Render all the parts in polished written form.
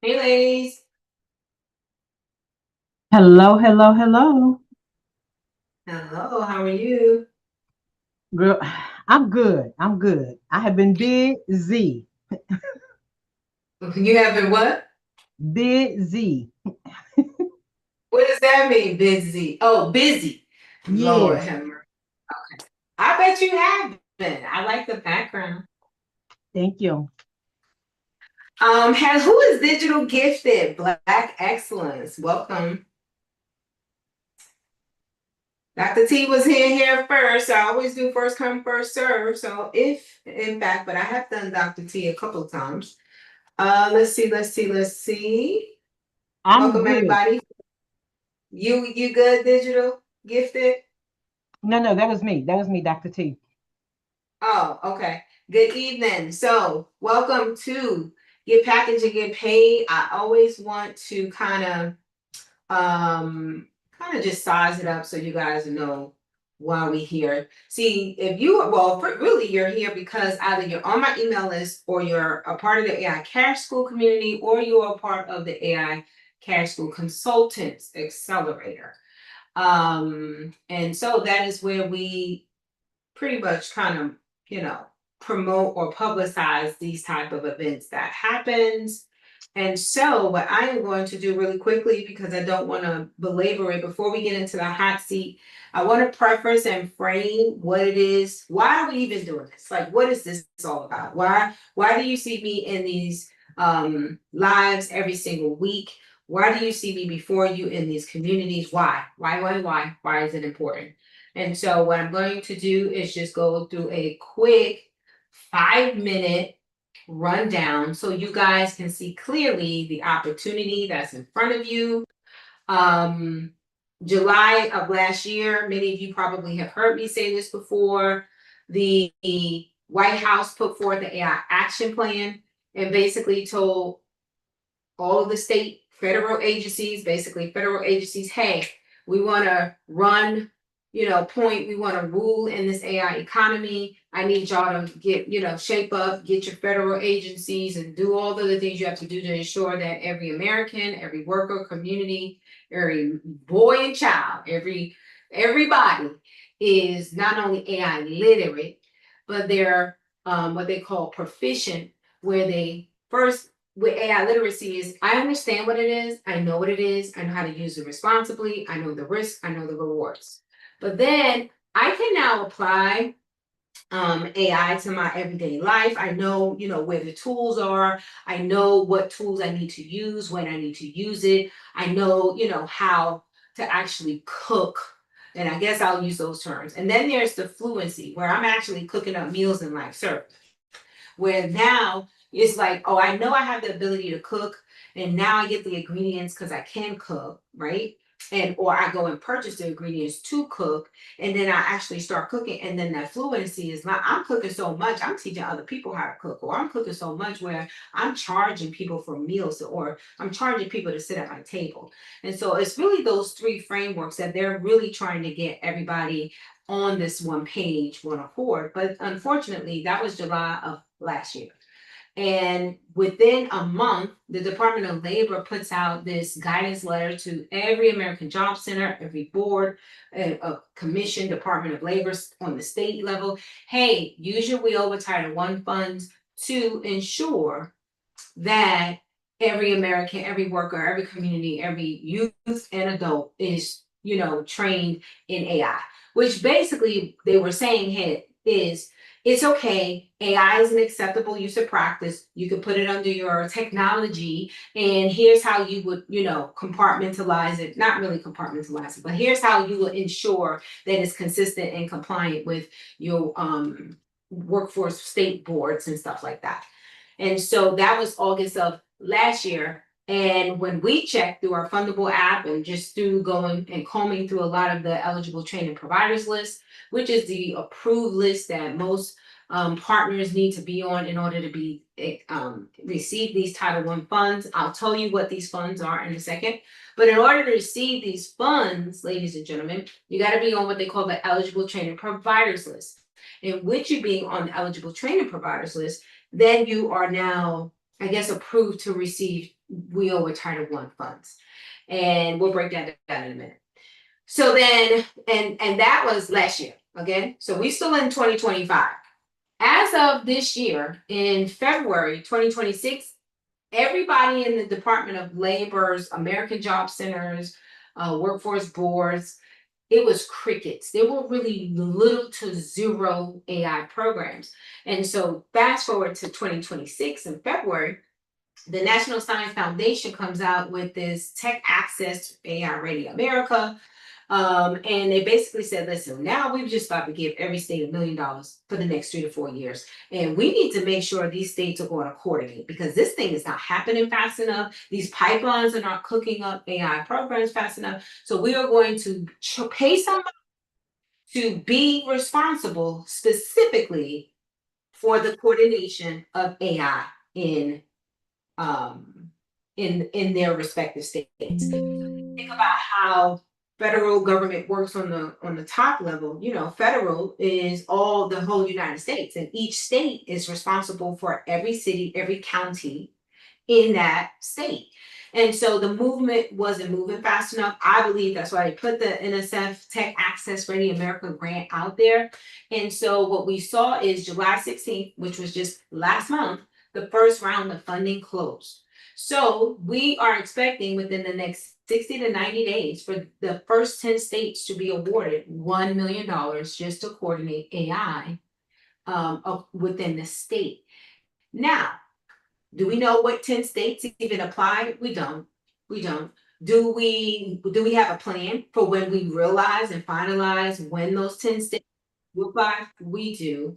Hey, ladies. Hello, hello, hello. Hello, how are you? Girl, I'm good. I'm good. I have been busy. You have been what? Busy. What does that mean, busy? Oh, busy. Lord Yes. have mercy. I bet you have been. I like the background. Thank you. Has who is digital gifted? Black excellence. Welcome. Dr. T was here first. I always do first come, first serve. So if in fact, but I have done Dr. T a couple of times. Let's see. I'm Welcome good. everybody. You good, digital gifted? No, that was me. That was me, Dr. T. Oh, okay. Good evening. So, welcome to Get Packaged and Get Paid. I always want to kind of just size it up so you guys know why we're here. See, if you really you're here because either you're on my email list or you're a part of the AI Cash School community or you're a part of the AI Cash School Consultants Accelerator. And so that is where we pretty much kind of, you know, promote or publicize these type of events that happens. And so what I am going to do really quickly, because I don't want to belabor it before we get into the hot seat, I want to preface and frame what it is. Why are we even doing this? Like, what is this all about? Why do you see me in these lives every single week? Why do you see me before you in these communities? Why is it important? And so what I'm going to do is just go through a quick 5 minute rundown so you guys can see clearly the opportunity that's in front of you. Um, July of last year, many of you probably have heard me say this before. The White House put forth the AI action plan and basically told all of the state federal agencies, basically federal agencies, hey, we want to run, we want to rule in this AI economy. I need y'all to get, shape up, get your federal agencies and do all the things you have to do to ensure that every American, every worker, community, every boy and child, everybody is not only AI literate, but they're what they call proficient, where they first with AI literacy is I understand what it is, I know what it is, I know how to use it responsibly, I know the risks, I know the rewards. But then I can now apply AI to my everyday life. I know, where the tools are. I know what tools I need to use, when I need to use it. I know, how to actually cook. And I guess I'll use those terms. And then there's the fluency, where I'm actually cooking up meals in life service, where now it's like, oh, I know I have the ability to cook, and now I get the ingredients because I can cook, right? And or I go and purchase the ingredients to cook, and then I actually start cooking, and then that fluency is not. I'm cooking so much, I'm teaching other people how to cook, or I'm cooking so much where I'm charging people for meals, or I'm charging people to sit at my table. And so it's really those three frameworks that they're really trying to get everybody on this one page, one accord. But unfortunately, that was July of last year. And within a month, the Department of Labor puts out this guidance letter to every American Job Center, every board, a commission, Department of Labor on the state level. Hey, use your wheel with Title I funds to ensure that every American, every worker, every community, every youth and adult is, trained in AI, which basically they were saying hey, is it's okay. AI is an acceptable use of practice. You can put it under your technology, and here's how you would, compartmentalize it. Not really compartmentalize it, but here's how you will ensure that it's consistent and compliant with your workforce state boards and stuff like that. And so that was August of last year. And when we checked through our fundable app and just through going and combing through a lot of the eligible training providers list, which is the approved list that most partners need to be on in order to be receive these Title I funds. I'll tell you what these funds are in a second. But in order to receive these funds, ladies and gentlemen, you got to be on what they call the eligible training providers list. And with you being on the eligible training providers list, then you are now, I guess, approved to receive, we owe with Title I funds. And we'll break that down in a minute. So then, and that was last year, okay? So we still in 2025. As of this year, in February 2026, everybody in the Department of Labor's American Job Centers, workforce boards, it was crickets. There were really little to zero AI programs. And so fast forward to 2026 in February, the National Science Foundation comes out with this Tech Access AI Ready America. And they basically said, listen, now we've just about to give every state $1 million for the next 3 to 4 years. And we need to make sure these states are going accordingly because this thing is not happening fast enough. These pipelines are not cooking up AI programs fast enough. So we are going to pay somebody to be responsible specifically for the coordination of AI in their respective states. Think about how federal government works on the top level. You know, federal is all the whole United States, and each state is responsible for every city, every county in that state. And so the movement wasn't moving fast enough. I believe that's why they put the NSF Tech Access Ready America grant out there. And so what we saw is July 16th, which was just last month, the first round of funding closed. So we are expecting within the next 60 to 90 days for the first 10 states to be awarded $1 million just to coordinate AI within the state. Now, do we know what 10 states even applied? We don't. We don't. Do we have a plan for when we realize and finalize when those 10 states will apply? We do.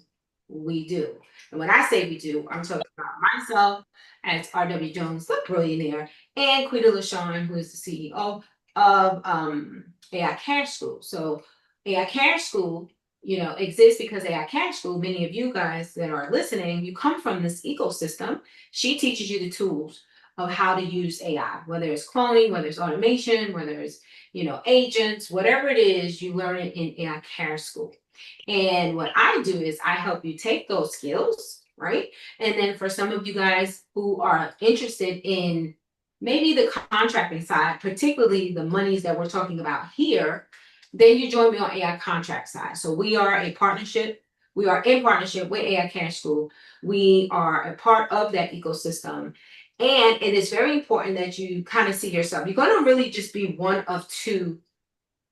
We do. And when I say we do, I'm talking about myself as R.W. Jones, the Brillionaire, and Quita LaShawn, who is the CEO of AI Cash School. So AI Cash School, you know, exists because AI Cash School, many of you guys that are listening, you come from this ecosystem. She teaches you the tools of how to use AI, whether it's cloning, whether it's automation, whether it's, you know, agents, whatever it is, you learn it in AI Cash School. And what I do is I help you take those skills, right? And then for some of you guys who are interested in maybe the contracting side, particularly the monies that we're talking about here, then you join me on AI contract side. So we are a partnership. We are in partnership with AI Cash School. We are a part of that ecosystem. And it is very important that you kind of see yourself. You're going to really just be one of two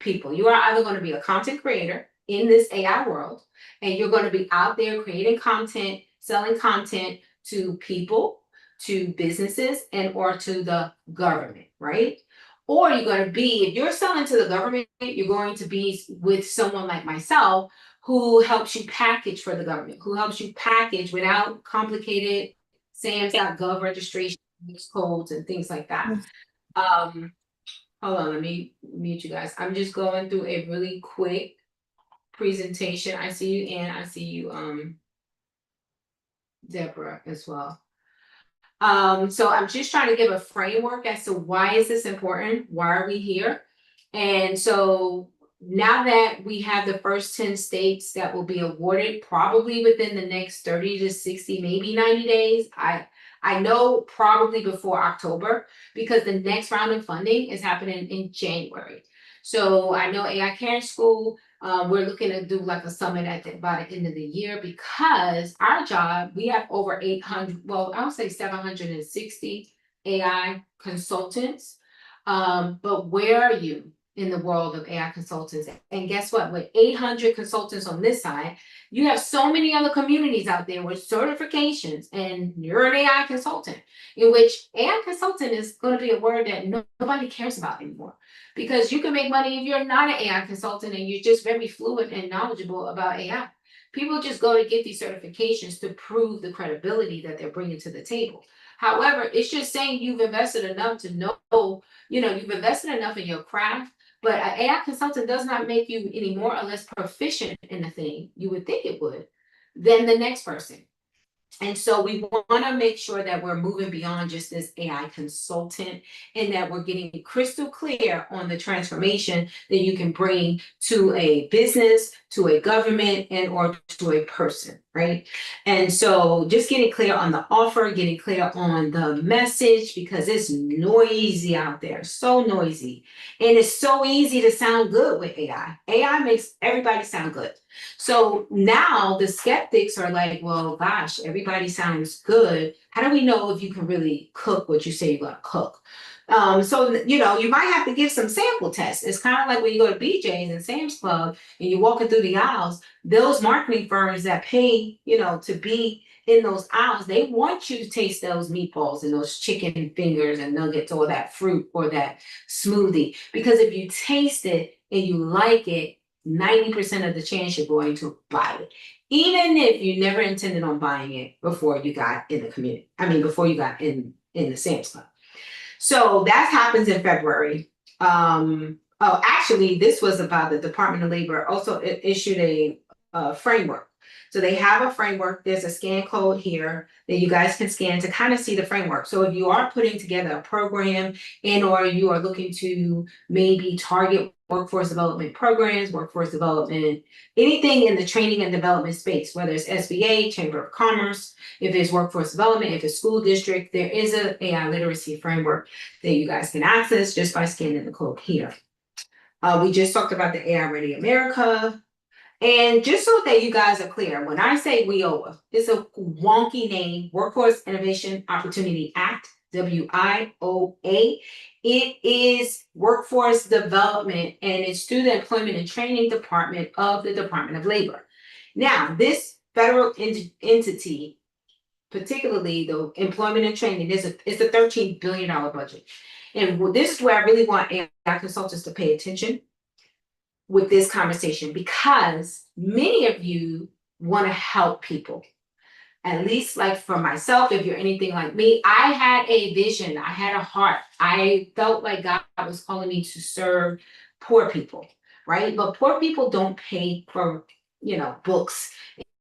people. You are either going to be a content creator in this AI world, and you're going to be out there creating content, selling content to people, to businesses, and or to the government, right? Or you're going to be, if you're selling to the government, you're going to be with someone like myself who helps you package for the government, who helps you package without complicated SAMS.gov registration codes and things like that. Hold on, let me mute you guys. I'm just going through a really quick presentation. I see you, Ann. I see you, Deborah, as well. So I'm just trying to give a framework as to why is this important? Why are we here? And so now that we have the first 10 states that will be awarded, probably within the next 30 to 60, maybe 90 days, I know probably before October, because the next round of funding is happening in January. So I know AI Cash School, we're looking to do like a summit by the end of the year, because our job, we have over 800, well, I would say 760 AI consultants. But where are you in the world of AI consultants? And guess what? With 800 consultants on this side, you have so many other communities out there with certifications, and you're an AI consultant, in which AI consultant is going to be a word that nobody cares about anymore, because you can make money if you're not an AI consultant and you're just very fluent and knowledgeable about AI. People just go to get these certifications to prove the credibility that they're bringing to the table. However, it's just saying you've invested enough to know, you know, you've invested enough in your craft. But an AI consultant does not make you any more or less proficient in the thing, you would think it would, than the next person. And so we want to make sure that we're moving beyond just this AI consultant, and that we're getting crystal clear on the transformation that you can bring to a business, to a government, and or to a person. right? And so just getting clear on the offer, getting clear on the message, because it's noisy out there, so noisy. And it's so easy to sound good with AI. AI makes everybody sound good. So now the skeptics are like, well, gosh, everybody sounds good. How do we know if you can really cook what you say you're going to cook? So, you might have to give some sample tests. It's kind of like when you go to BJ's and Sam's Club and you're walking through the aisles, those marketing firms that pay, to be in those aisles, they want you to taste those meatballs and those chicken fingers and nuggets or that fruit or that smoothie. Because if you taste it and you like it, 90% of the chance you're going to buy it. Even if you never intended on buying it before you got in the community. I mean, before you got in the Sam's Club. So that happens in February. Actually, this was about the Department of Labor also issued a framework. So they have a framework. There's a scan code here that you guys can scan to kind of see the framework. So if you are putting together a program or you are looking to maybe target workforce development programs, workforce development, anything in the training and development space, whether it's SBA, Chamber of Commerce, if it's workforce development, if it's school district, there is an AI literacy framework that you guys can access just by scanning the code here. We just talked about the AI Ready America. And just so that you guys are clear, when I say WIOA, it's a wonky name, Workforce Innovation Opportunity Act, WIOA. It is workforce development and it's through the Employment and Training Department of the Department of Labor. Now, this federal entity, particularly the employment and training, it's a $13 billion budget. And this is where I really want AI consultants to pay attention with this conversation, because many of you want to help people. At least like for myself, if you're anything like me, I had a vision, I had a heart. I felt like God was calling me to serve poor people, right? But poor people don't pay for, books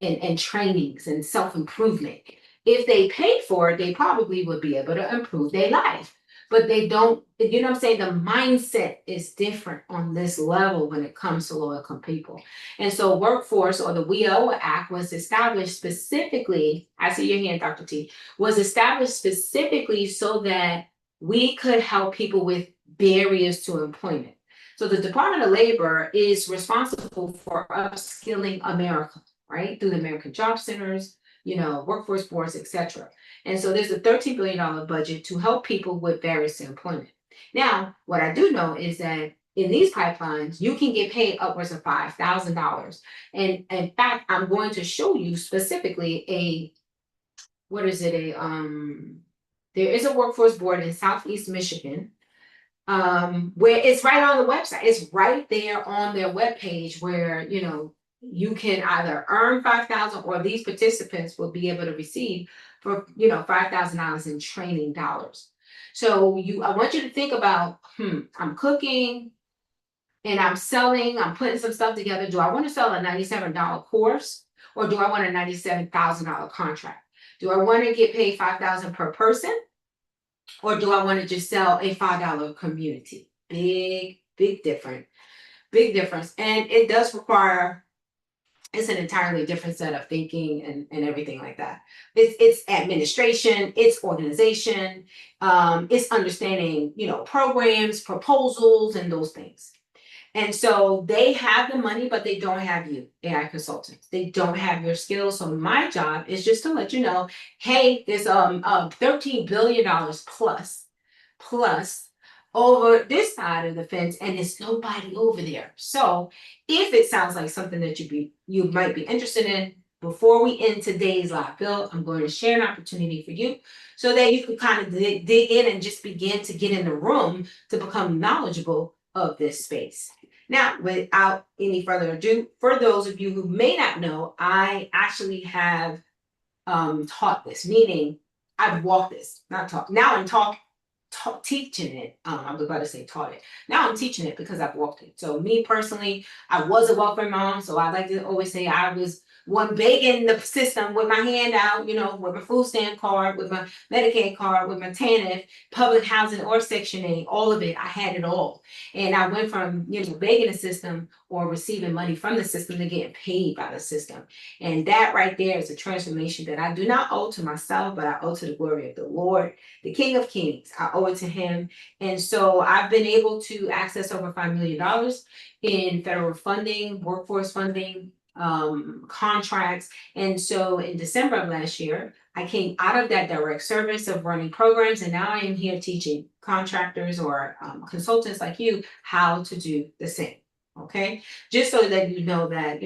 and trainings and self-improvement. If they paid for it, they probably would be able to improve their life. But they don't, what I'm saying? The mindset is different on this level when it comes to low income people. And so workforce, or the WIOA Act, was established specifically, I see your hand, Dr. T, was established specifically so that we could help people with barriers to employment. So the Department of Labor is responsible for upskilling America, right? Through the American Job Centers, workforce boards, etc. And so there's a $13 billion budget to help people with barriers to employment. Now, what I do know is that in these pipelines, you can get paid upwards of $5,000. And in fact, I'm going to show you specifically there is a workforce board in Southeast Michigan, where it's right on the website. It's right there on their webpage where, you can either earn $5,000 or these participants will be able to receive for, $5,000 in training dollars. So I want you to think about, I'm cooking and I'm putting some stuff together. Do I want to sell a $97 course or do I want a $97,000 contract? Do I want to get paid $5,000 per person or do I want to just sell a $5 community? Big difference. And it does require, it's an entirely different set of thinking and everything like that. It's administration, it's organization, it's understanding, programs, proposals, and those things. And so they have the money, but they don't have you, AI consultants. They don't have your skills. So my job is just to let you know, hey, there's $13 billion plus over this side of the fence, and there's nobody over there. So if it sounds like something that you might be interested in, before we end today's live build, I'm going to share an opportunity for you so that you can kind of dig in and just begin to get in the room to become knowledgeable of this space. Now, without any further ado, for those of you who may not know, I actually have taught this, meaning I've walked this, not taught. Now I'm talking. teaching it. I was about to say taught it. Now I'm teaching it because I've walked it. So me personally, I was a welfare mom. So I like to always say I was one begging the system with my hand out, with my food stamp card, with my Medicaid card, with my TANF, public housing or Section 8, all of it. I had it all. And I went from, begging the system or receiving money from the system to getting paid by the system. And that right there is a transformation that I do not owe to myself, but I owe to the glory of the Lord, the King of Kings. I owe it to him. And so I've been able to access over $5 million in federal funding, workforce funding, contracts. And so in December of last year, I came out of that direct service of running programs, and now I am here teaching contractors or consultants like you how to do the same. Okay, just so that you know that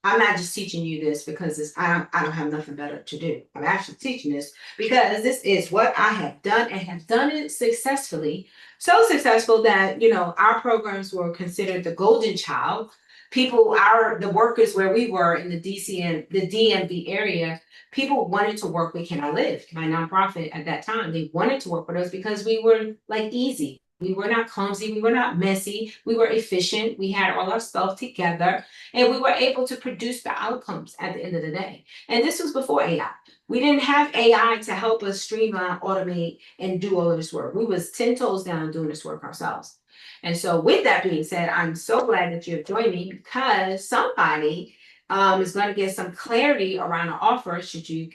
I'm not just teaching you this because I don't have nothing better to do. I'm actually teaching this because this is what I have done and have done it successfully. So successful that our programs were considered the golden child. The workers where we were in the DC and the DMV area, people wanted to work with Can I Live, my nonprofit at that time. They wanted to work with us because we were like easy. We were not clumsy. We were not messy. We were efficient. We had all our stuff together, and we were able to produce the outcomes at the end of the day. And this was before AI. We didn't have AI to help us streamline, automate, and do all of this work. We was 10 toes down doing this work ourselves. And so with that being said, I'm so glad that you have joined me because somebody is going to get some clarity around the offer should you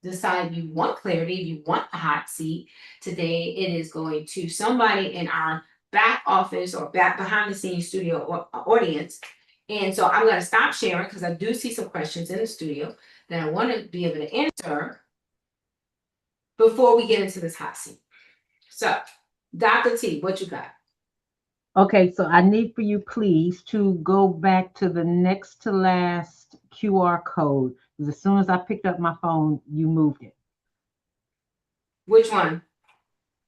decide you want clarity, you want a hot seat. Today it is going to somebody in our back office or back behind the scenes studio or audience. And so I'm going to stop sharing because I do see some questions in the studio that I want to be able to answer before we get into this hot seat. So, Dr. T, what you got? Okay, so I need for you, please, to go back to the next to last QR code. Because as soon as I picked up my phone, you moved it. Which one?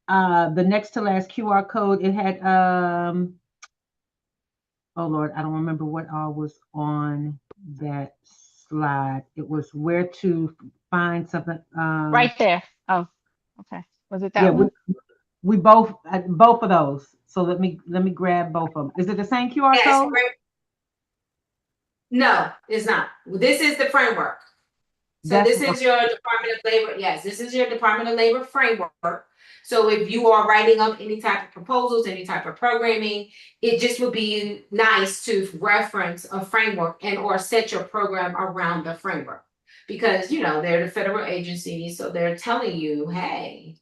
The next to last QR code, it had, oh Lord, I don't remember what all was on that slide. It was where to find something. Right there. Oh, okay. Was it that Yeah, one? we both of those. So let me grab both of them. Is it the same QR Yes, code? no, it's not. This is the framework. So this is your Department of Labor. Yes, this is your Department of Labor framework. So if you are writing up any type of proposals, any type of programming, it just would be nice to reference a framework and or set your program around the framework. Because they're the federal agency, so they're telling you, hey,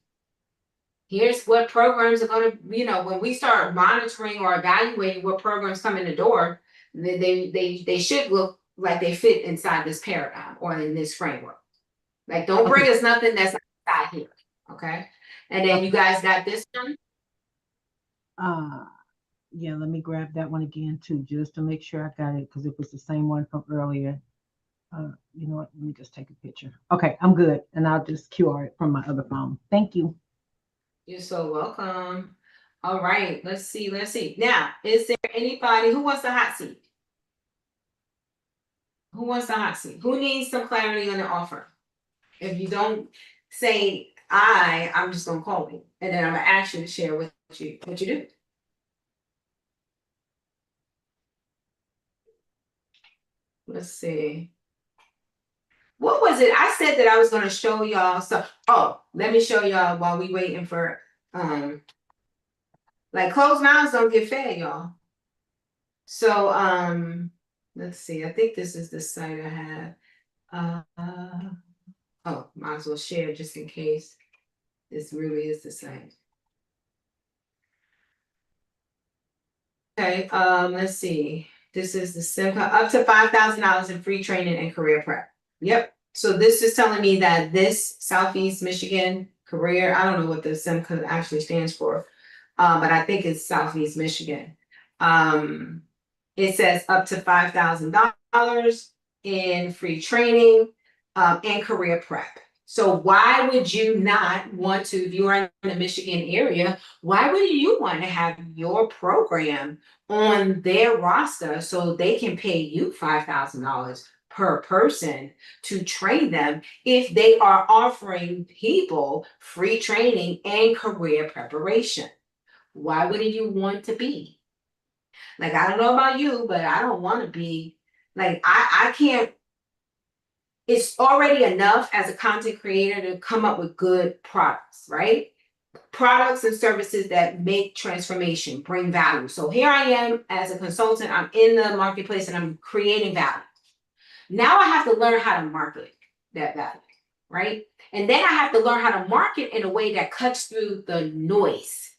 here's what programs are going to, when we start monitoring or evaluating what programs come in the door, they should look like they fit inside this paradigm or in this framework. Like, don't bring us nothing that's not here. Okay. And then you guys got this one? Yeah, let me grab that one again too, just to make sure I got it because it was the same one from earlier. You know what? Let me just take a picture. Okay, I'm good. And I'll just QR it from my other phone. Thank you. You're so welcome. All right, let's see. Now, is there anybody who wants the hot seat? Who wants the hot seat? Who needs some clarity on the offer? If you don't say I'm just gonna call you, and then I'm gonna ask you to share what you do. Let's see. What was it? I said that I was gonna show y'all some. Oh, let me show y'all while we waiting for like closed mouths don't get fed, y'all. So let's see. I think this is the site I have. Oh, might as well share just in case this really is the same. Okay, let's see. This is the SIM up to $5,000 in free training and career prep. Yep. So this is telling me that this Southeast Michigan career, I don't know what the SIM actually stands for, but I think it's Southeast Michigan. It says up to $5,000 in free training and career prep. So why would you not want to, if you are in the Michigan area, why would you want to have your program on their roster so they can pay you $5,000 per person to train them if they are offering people free training and career preparation? Why wouldn't you want to be? Like, I don't know about you, but I don't want to be like, I can't. It's already enough as a content creator to come up with good products, right? Products and services that make transformation, bring value. So here I am as a consultant, I'm in the marketplace and I'm creating value. Now I have to learn how to market that value, right? And then I have to learn how to market in a way that cuts through the noise.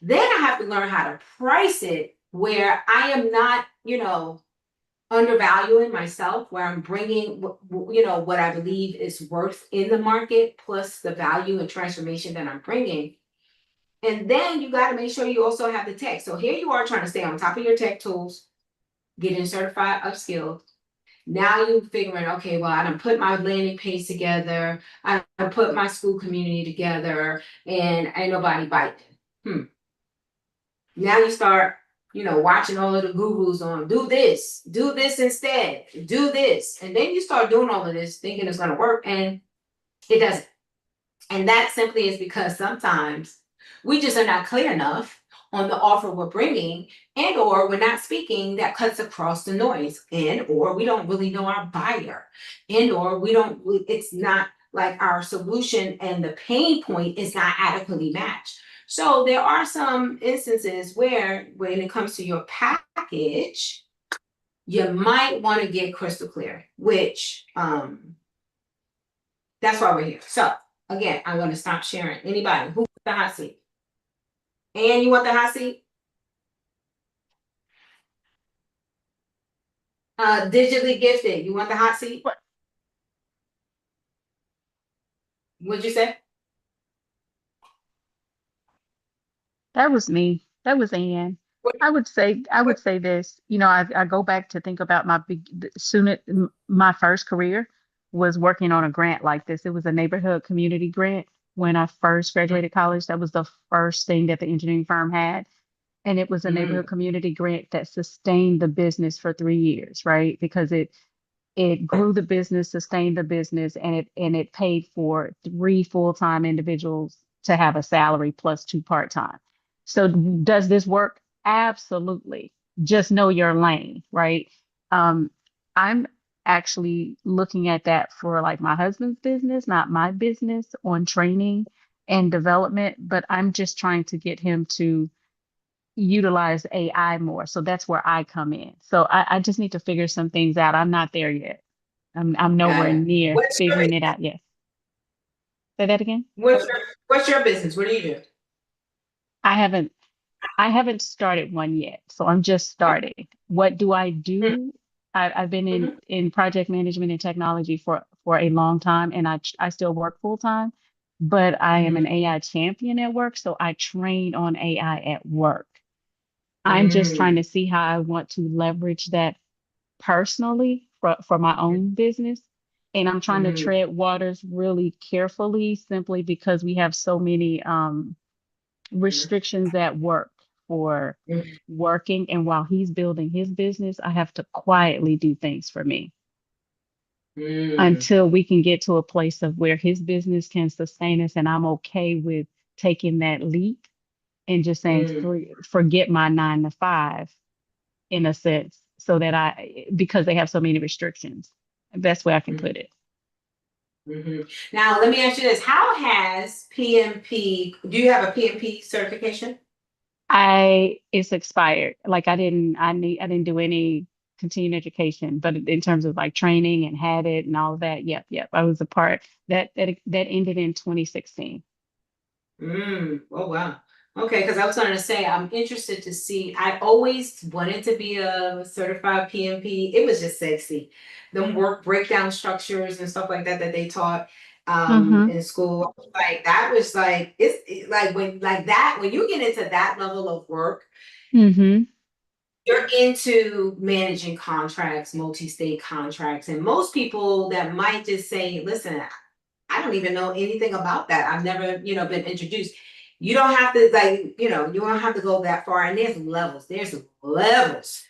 Then I have to learn how to price it where I am not, undervaluing myself, where I'm bringing, what I believe is worth in the market, plus the value and transformation that I'm bringing. And then you got to make sure you also have the tech. So here you are trying to stay on top of your tech tools, getting certified, upskilled. Now you figuring, okay, well, I done put my landing page together. I done put my school community together, and ain't nobody biting. Now you start, watching all of the gurus on do this instead, do this. And then you start doing all of this thinking it's going to work, and it doesn't. And that simply is because sometimes we just are not clear enough on the offer we're bringing, and or we're not speaking that cuts across the noise, and or we don't really know our buyer, and or it's not like our solution and the pain point is not adequately matched. So there are some instances where when it comes to your package, you might want to get crystal clear, which that's why we're here. So again, I'm going to stop sharing. Anybody who wants the hot seat? And you want the hot seat? Digitally gifted. You want the hot seat? What? What'd you say? That was me. That was Ann. What, I would say this, I go back to think about my first career was working on a grant like this. It was a neighborhood community grant when I first graduated college. That was the first thing that the engineering firm had. And it was a mm, neighborhood community grant that sustained the business for 3 years, right? Because it grew the business, sustained the business, and it paid for 3 full-time individuals to have a salary plus 2 part-time. So does this work? Absolutely. Just know your lane, right? Um, I'm actually looking at that for like my husband's business, not my business, on training and development, but I'm just trying to get him to utilize AI more. So that's where I come in. So I just need to figure some things out. I'm not there yet. I'm got nowhere it. near What's your figuring it out yet. Say that again. what's your business? What do you do? I haven't I haven't started one yet. So I'm just starting. What do I do? I've been Mm-hmm. in project management and technology for a long time, and I still work full time, but I am an AI champion at work, so I train on AI at work. I'm just trying Mm-hmm. to see how I want to leverage that personally for my own business. And I'm trying to Mm-hmm. tread waters really carefully simply because we have so many restrictions at work for working. And while he's building his business, I have to quietly do things for me Mm-hmm. until we can get to a place of where his business can sustain us. And I'm okay with taking that leap and just saying, Mm-hmm. forget my 9 to 5 in a sense, so that because they have so many restrictions. Best way I can put it. Mm-hmm. Now, let me ask you this. How has PMP, do you have a PMP certification? It's expired. Like I didn't do any continuing education, but in terms of like training and had it and all of that, yep. I was a part that ended in 2016. Oh, wow. Okay, because I was going to say, I'm interested to see. I always wanted to be a certified PMP. It was just sexy. Them work breakdown structures and stuff like that they taught Mm-hmm. in school. Like that was like like when you get into that level of work, Mm-hmm. you're into managing contracts, multi-state contracts, and most people that might just say, listen, I don't even know anything about that. I've never, been introduced. You don't have to you don't have to go that far. And there's levels. There's levels.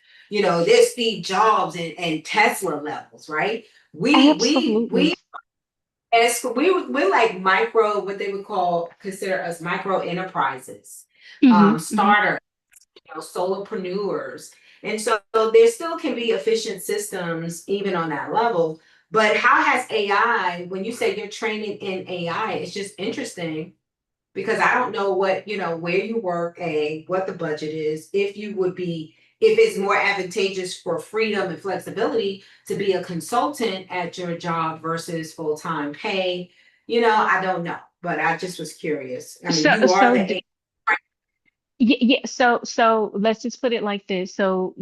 there's Steve Jobs and Tesla levels, right? Absolutely. As we're like micro, what they would consider us micro enterprises, Hmm. starter, solopreneurs. And so there still can be efficient systems even on that level. But how has AI, when you say you're training in AI, it's just interesting because I don't know where you work, what the budget is, if it's more advantageous for freedom and flexibility to be a consultant at your job versus full-time pay. I don't know, but I just was curious. I mean, So, you are so the yeah, so let's just put it like this. So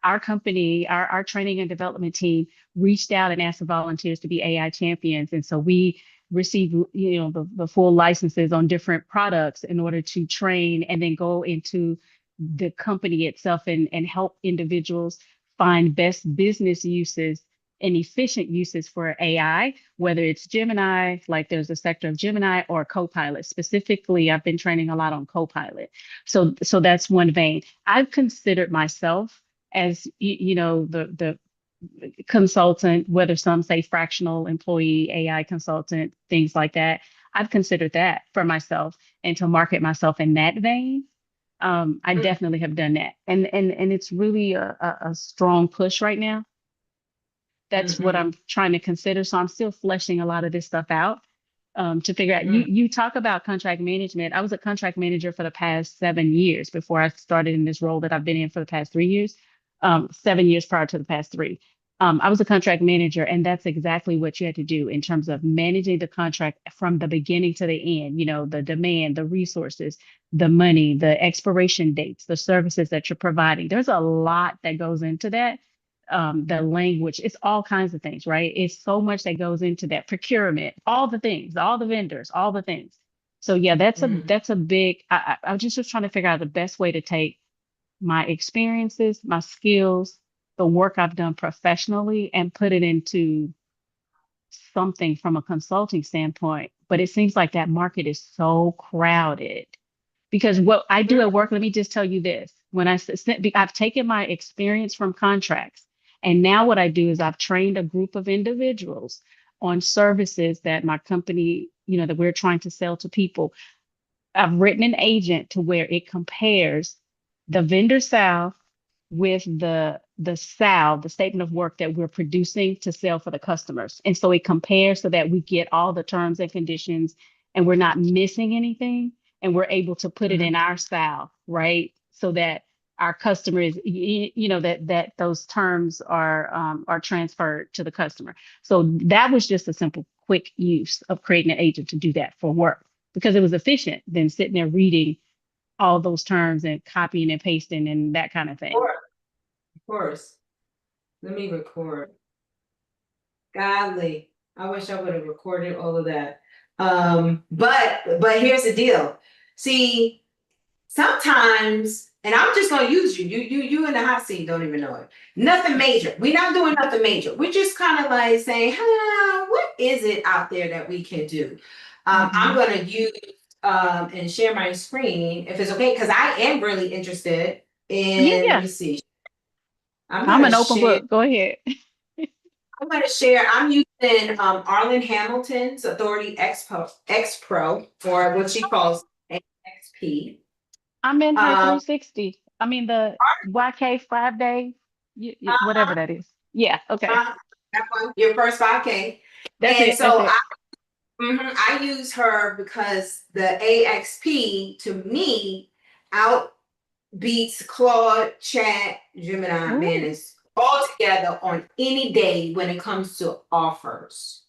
our company, our training and development team reached out and asked for volunteers to be AI champions. And so we received, the full licenses on different products in order to train and then go into the company itself and help individuals find best business uses and efficient uses for AI, whether it's Gemini, like there's a sector of Gemini, or Copilot. Specifically, I've been training a lot on Copilot. So that's one vein. I've considered myself as the consultant, whether some say fractional employee, AI consultant, things like that. I've considered that for myself and to market myself in that vein. I definitely have done that, and it's really a strong push right now. That's what Mhm, I'm trying to consider. So I'm still fleshing a lot of this stuff out, to figure out. You mhm, you talk about contract management. I was a contract manager for the past 7 years before I started in this role that I've been in for the past 3 years. 7 years prior to the past three. I was a contract manager, and that's exactly what you had to do in terms of managing the contract from the beginning to the end. The demand, the resources, the money, the expiration dates, the services that you're providing. There's a lot that goes into that, the language, it's all kinds of things, right? It's so much that goes into that procurement, all the things, all the vendors, all the things. So yeah, mhm. that's a big. I just was trying to figure out the best way to take my experiences, my skills, the work I've done professionally, and put it into something from a consulting standpoint. But it seems like that market is so crowded because what I do at work, let me just tell you this. I've taken my experience from contracts, and now what I do is I've trained a group of individuals on services that my company, that we're trying to sell to people. I've written an agent to where it compares the vendor sal with the sal, the statement of work that we're producing to sell for the customers. And so it compares so that we get all the terms and conditions and we're not missing anything, and we're able to put it Mhm. in our sal, right? So that our customers, that those terms are transferred to the customer. So that was just a simple, quick use of creating an agent to do that for work because it was efficient than sitting there reading all those terms and copying and pasting and that kind of thing. Of course. Let me record. Godly. I wish I would have recorded all of that. But here's the deal. See, sometimes, and I'm just gonna use you. You in the hot seat, don't even know it. Nothing major. We're not doing nothing major. We're just kind of like saying, what is it out there that we can do? I'm Hmm. gonna use and share my screen if it's okay, because I am really interested Yeah, in, let yeah. me see. I'm I'm gonna an open share book. Go ahead. I'm using Arlen Hamilton's Authority X Pro, or what she calls XP. I'm in her Um, 360. I mean the YK 5 day, whatever uh-huh, that is. Yeah. Okay. uh-huh, that one, your first 5K. That's And it. That's so it. I use her because the AXP to me out beats Claude, Chat, Gemini, man, Ooh. is all together on any day when it comes to offers.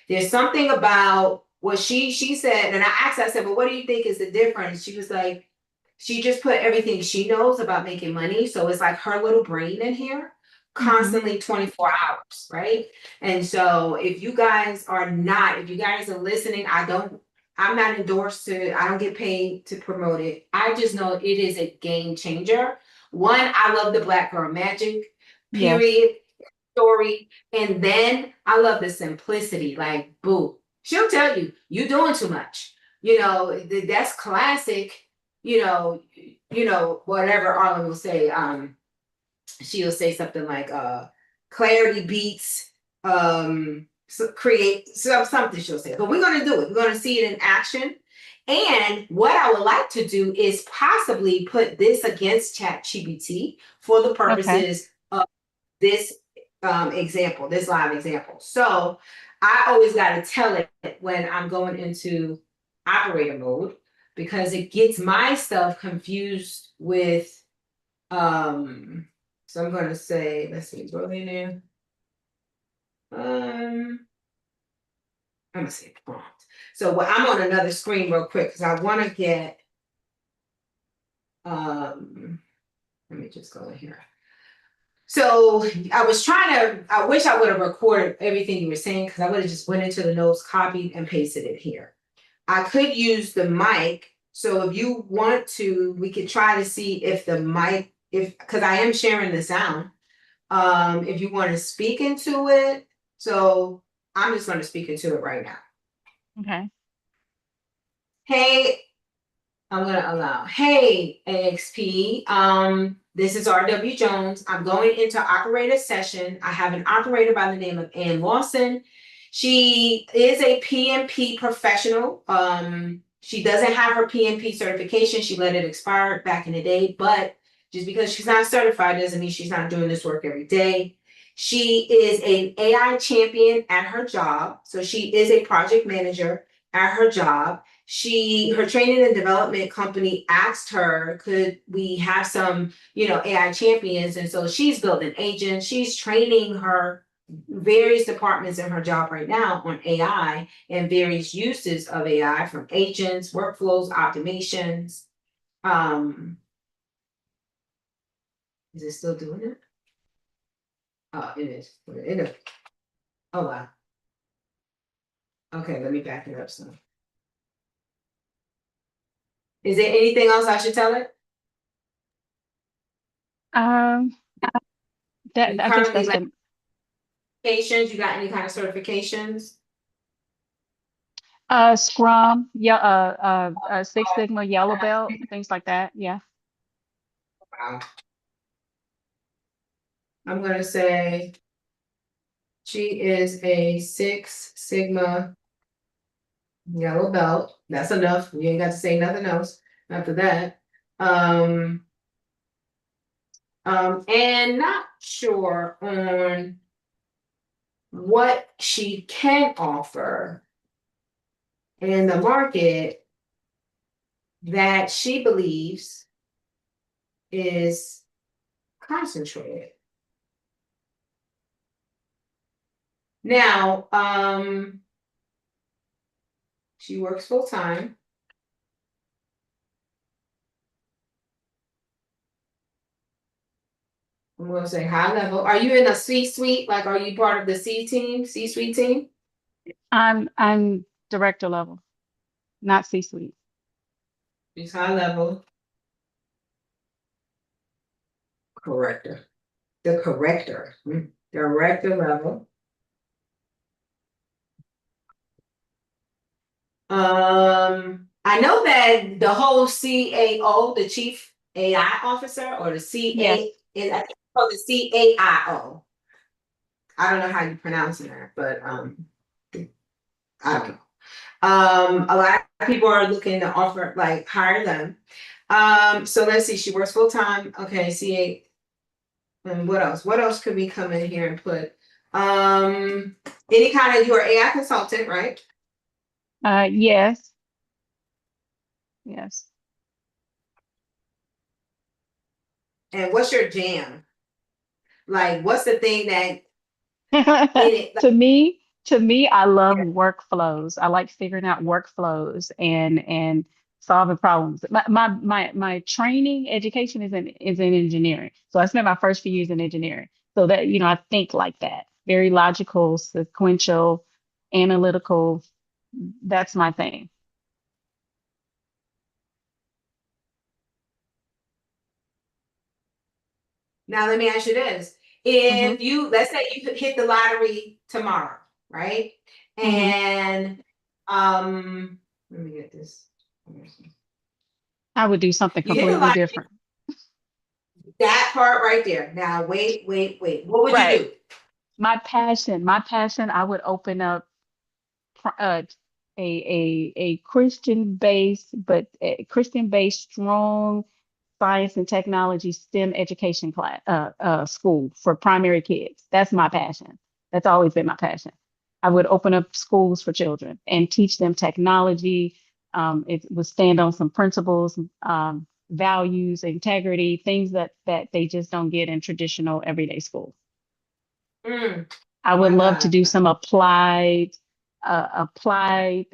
There's something about what she said, and I asked her, I said, well, what do you think is the difference? She was like, she just put everything she knows about making money. So it's like her little brain in here Hmm. constantly 24 hours, right? And so if you guys are listening, I'm not endorsed I don't get paid to promote it. I just know it is a game changer. One, I love the Black Girl Magic, Yes. period, story. And then I love the simplicity. Like, boo, she'll tell you, you're doing too much. That's classic, whatever Arlen will say. she'll say something like clarity beats create something she'll say. But we're going to do it. We're going to see it in action. And what I would like to do is possibly put this against ChatGPT for the Okay. purposes of this example, this live example. So I always got to tell it when I'm going into operator mode, because it gets my stuff confused with so I'm going to say, let's see, Brillionaire. I'm gonna say prompt. So I'm on another screen real quick because I want to get let me just go in here. So I wish I would have recorded everything you were saying, because I would have just went into the notes, copied, and pasted it here. I could use the mic. So if you want to, we could try to see if the mic, because I am sharing the sound. If you want to speak into it. So I'm just going to speak into it right now. Okay. Hey, I'm going to allow. Hey, AXP. This is RW Jones. I'm going into operator session. I have an operator by the name of Ann Lawson. She is a PMP professional. She doesn't have her PMP certification. She let it expire back in the day, but just because she's not certified doesn't mean she's not doing this work every day. She is an AI champion at her job. So she is a project manager at her job. Her training and development company asked her, could we have some, AI champions? And so she's building agents. She's training her various departments in her job right now on AI and various uses of AI, from agents, workflows, automations. Is it still doing it? Oh, it is. Oh, wow. Okay, let me back it up some. Is there anything else I should tell it? Um, You I guess currently that's like the certifications? You got any kind of certifications? Scrum, yeah, Six Sigma, Yellow Belt, things like that. Yeah. Wow. I'm gonna say she is a Six Sigma yellow belt. That's enough. You ain't got to say nothing else after that. And not sure on what she can offer in the market that she believes is concentrated. Now, she works full time. I'm gonna say high level. Are you in a C-suite? Like, are you part of the C-suite team? I'm director level, not C-suite. She's high level. Corrector. The corrector. Director level. I know that the whole CAO, the chief AI officer, or the Yes. CA is, I think it's called the CAIO. I don't know how you pronounce that, but I don't know. A lot of people are looking to offer, like, hire them. So let's see, she works full time. Okay, CA. And what else? What else could we come in here and put? Any kind of, you're an AI consultant, right? Yes. Yes. And what's your jam? Like, what's the thing that in it? Like, To me, I love workflows. I like figuring out workflows and solving problems. My training education is in engineering. So I spent my first few years in engineering. So that, I think like that. Very logical, sequential, analytical. That's my thing. now, let me ask you this. Hmm. Let's say you could hit the lottery tomorrow, right? Hmm. And let me get this. I would do something You hit the completely lottery. different. That part right there. Now, wait. What would you Right. do? My passion, I would open up a Christian based, but a Christian based strong science and technology STEM education class school for primary kids. That's my passion. That's always been my passion. I would open up schools for children and teach them technology. It would stand on some principles, values, integrity, things that they just don't get in traditional everyday schools. Mm, I would my love to God. do some applied AI,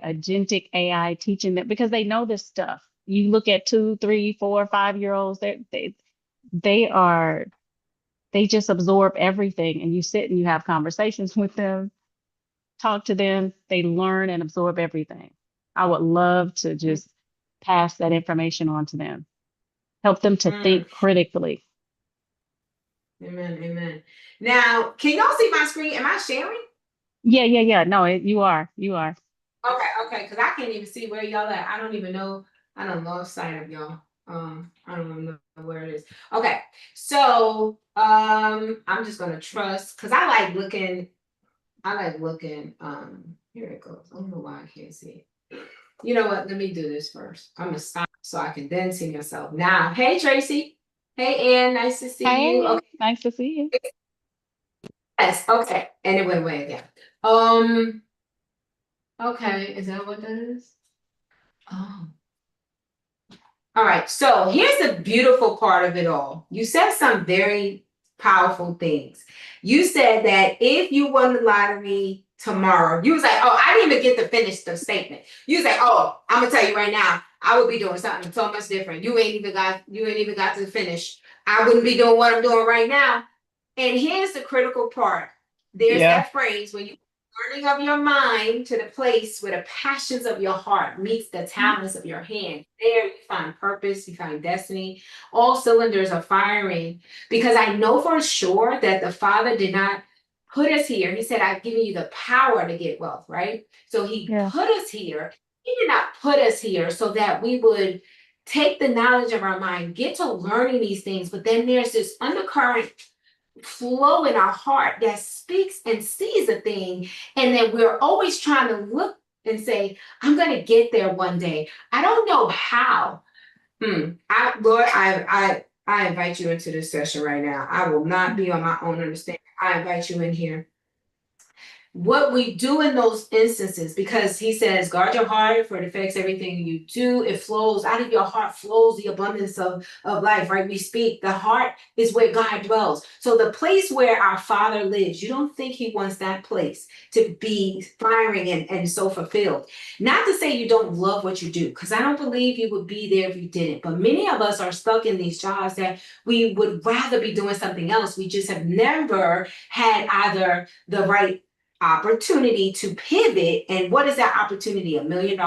agentic AI, teaching them because they know this stuff. You look at 2, 3, 4, 5 year olds, they are they just absorb everything. And you sit and you have conversations with them, talk to them, they learn and absorb everything. I would love to just pass that information on to them, help them to Mm, think critically. amen. Now, can y'all see my screen? Am I sharing? Yeah. No, you are. Okay, because I can't even see where y'all at. I don't even know. I don't lost sight of y'all. I don't even know where it is. Okay, so I'm just gonna trust because I like looking. Here it goes. I don't know why I can't see it. You know what? Let me do this first. I'm gonna stop so I can then see myself. Now, hey Tracy. Hey Ann, nice to see you. Hey, Okay, nice to see you. yes, okay. And it went away again. Um, okay, is that what that is? Oh. All right, so here's the beautiful part of it all. You said some very powerful things. You said that if you won the lottery tomorrow, you was like, oh, I didn't even get to finish the statement. You was like, oh, I'm gonna tell you right now, I would be doing something so much different. You ain't even got to finish. I wouldn't be doing what I'm doing right now. And here's the critical part. There's Yeah. that phrase when you turning of your mind to the place where the passions of your heart meets the talents of your hand. There you find purpose, you find destiny. All cylinders are firing because I know for sure that the Father did not put us here. He said, I've given you the power to get wealth, right? So he Yeah. put us here. He did not put us here so that we would take the knowledge of our mind, get to learning these things, but then there's this undercurrent flow in our heart that speaks and sees a thing, and then we're always trying to look and say, I'm going to get there one day. I don't know how. Lord, I invite you into this session right now. I will not be on my own understanding. I invite you in here. What we do in those instances, because he says, guard your heart, for it affects everything you do. It flows out of your heart, flows the abundance of life, right? We speak, the heart is where God dwells. So the place where our Father lives, you don't think he wants that place to be firing and so fulfilled. Not to say you don't love what you do, because I don't believe you would be there if you didn't. But many of us are stuck in these jobs that we would rather be doing something else. We just have never had either the right opportunity to pivot. And what is that opportunity? $1 million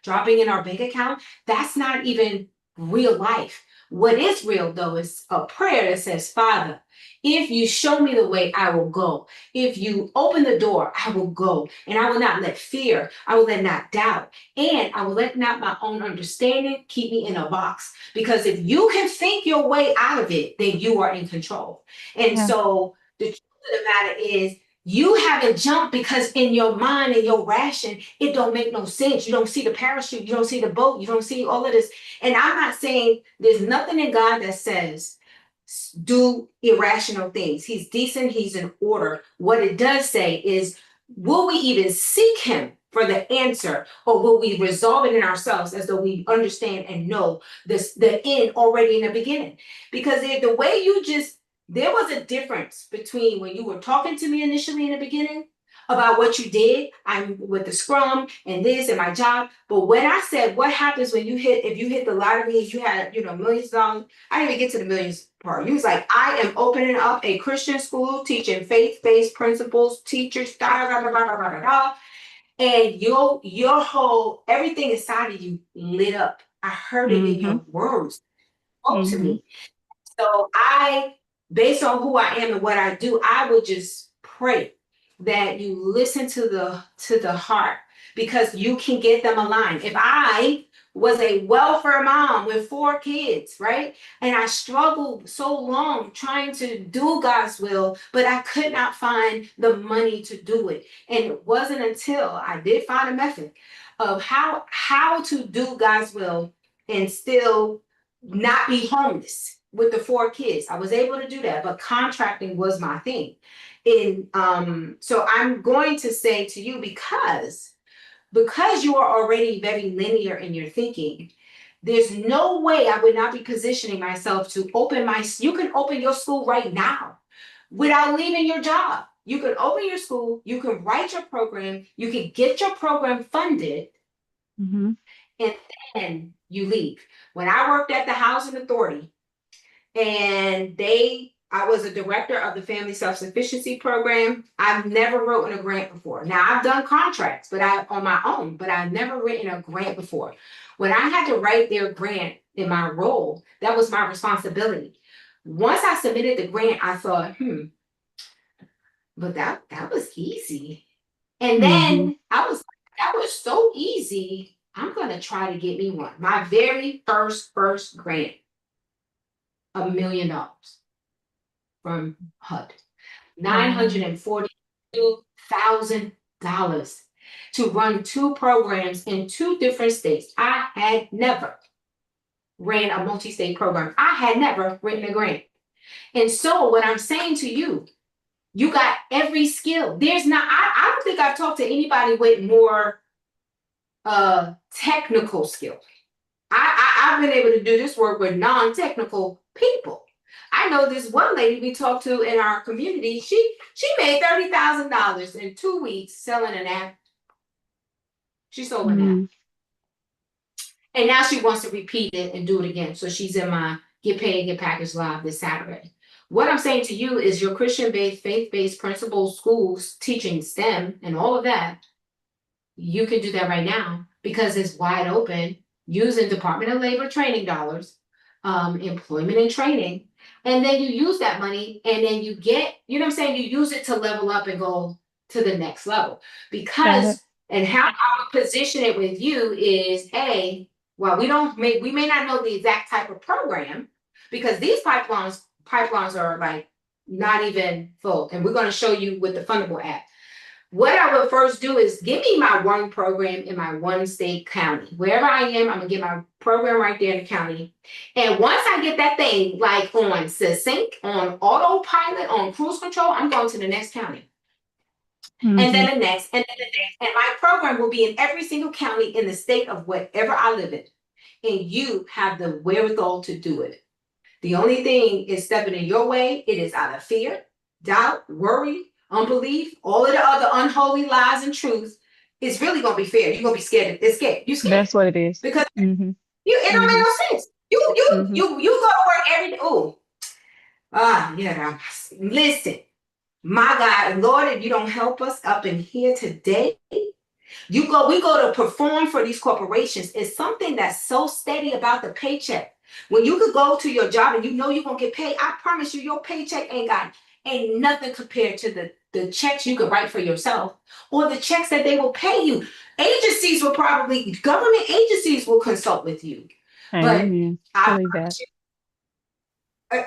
dropping in our bank account? That's not even real life. What is real though is a prayer that says, Father, if you show me the way, I will go. If you open the door, I will go. And I will not let fear, I will let not doubt, and I will let not my own understanding keep me in a box. Because if you can think your way out of it, then you are in control. And Yeah. so the truth of the matter is, you haven't jumped because in your mind and your ration, it don't make no sense. You don't see the parachute, you don't see the boat, you don't see all of this. And I'm not saying there's nothing in God that says do irrational things. He's decent, he's in order. What it does say is, will we even seek him for the answer, or will we resolve it in ourselves as though we understand and know this the end already in the beginning? Because if the way you just there was a difference between when you were talking to me initially in the beginning about what you did. I'm with the scrum and this and my job. But when I said, what happens when if you hit the lottery, if you had, millions of dollars, I didn't even get to the millions part. You was like, I am opening up a Christian school, teaching faith-based principles, teachers, da, da, da, da, da, da, da, da. And your whole, everything inside of you lit up. I heard it in Mm-hmm. your words. Spoke to Mm-hmm. me. So based on who I am and what I do, I would just pray that you listen to the heart, because you can get them aligned. If I was a welfare mom with 4 kids, right? And I struggled so long trying to do God's will, but I could not find the money to do it. And it wasn't until I did find a method of how to do God's will and still not be homeless with the 4 kids. I was able to do that, but contracting was my thing. And so I'm going to say to you, because you are already very linear in your thinking, there's no way I would not be positioning myself to you can open your school right now without leaving your job. You can open your school, you can write your program, you can get your program funded, Mm-hmm. and then you leave. When I worked at the housing authority, and I was a director of the family self-sufficiency program. I've never written a grant before. Now I've done contracts, but on my own, but I've never written a grant before. When I had to write their grant in my role, that was my responsibility. Once I submitted the grant, I thought, but that was easy. And Mm-hmm. then I was like, that was so easy. I'm gonna try to get me one. My very first grant, $1 million from HUD, $942,000 to run 2 programs in 2 different states. I had never ran a multi-state program. I had never written a grant. And so what I'm saying to you, you got every skill. I don't think I've talked to anybody with more technical skill. I've been able to do this work with non-technical people. I know this one lady we talked to in our community, she made $30,000 in 2 weeks selling an app. She sold an app. Mm-hmm. And now she wants to repeat it and do it again. So she's in my Get Paid, Get Packaged Live this Saturday. What I'm saying to you is your Christian-based, faith-based principles, schools, teaching STEM and all of that, you can do that right now because it's wide open using Department of Labor training dollars, employment and training. And then you use that money and then you get, you know what I'm saying? You use it to level up and go to the next level. Got And how I would position it with you is well, we may not know the exact type of program because these pipelines are like not even full. And we're going to show you with the Fundable app. What I would first do is give me my one program in my one state county. Wherever I am, I'm gonna get my program right there in the county. And once I get that thing like on succinct, on autopilot, on cruise control, I'm going to the next county. Mm-hmm. And then the next, and then the next. And my program will be in every single county in the state of whatever I live in. And you have the wherewithal to do it. The only thing is stepping in your way. It is out of fear, doubt, worry, unbelief, all of the other unholy lies and truths. It's really gonna be fair. You're gonna be scared. It's scared. You're scared. That's what it is. Because Mm-hmm. it don't make no sense. You go to work every day. Oh, yeah. Listen, my God, Lord, if you don't help us up in here today, we go to perform for these corporations. It's something that's so steady about the paycheck. When you could go to your job and you know you're gonna get paid, I promise you, your paycheck ain't nothing compared to the checks you could write for yourself or the checks that they will pay you. Government agencies will consult with you. Amen. But I believe that. Uh,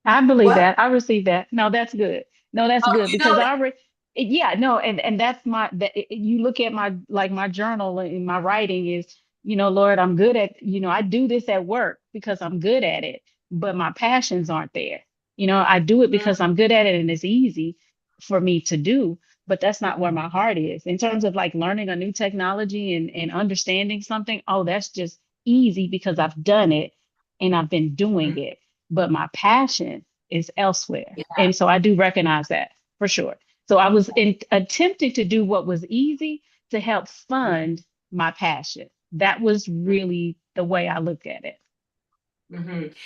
I believe what? that. I receive that. No, that's good. No, that's Oh, good you know because that? I already, yeah, no, and that's you look at my journal and my writing is, Lord, I'm good at, I do this at work because I'm good at it, but my passions aren't there. I do it because I'm good at it and it's easy for me to do, but that's not where my heart is. In terms of like learning a new technology and understanding something, oh, that's just easy because I've done it and I've been doing it, but my passion is elsewhere. And so I do recognize that for sure. So I was attempting to do what was easy to help fund my passion. That was really the way I looked at it.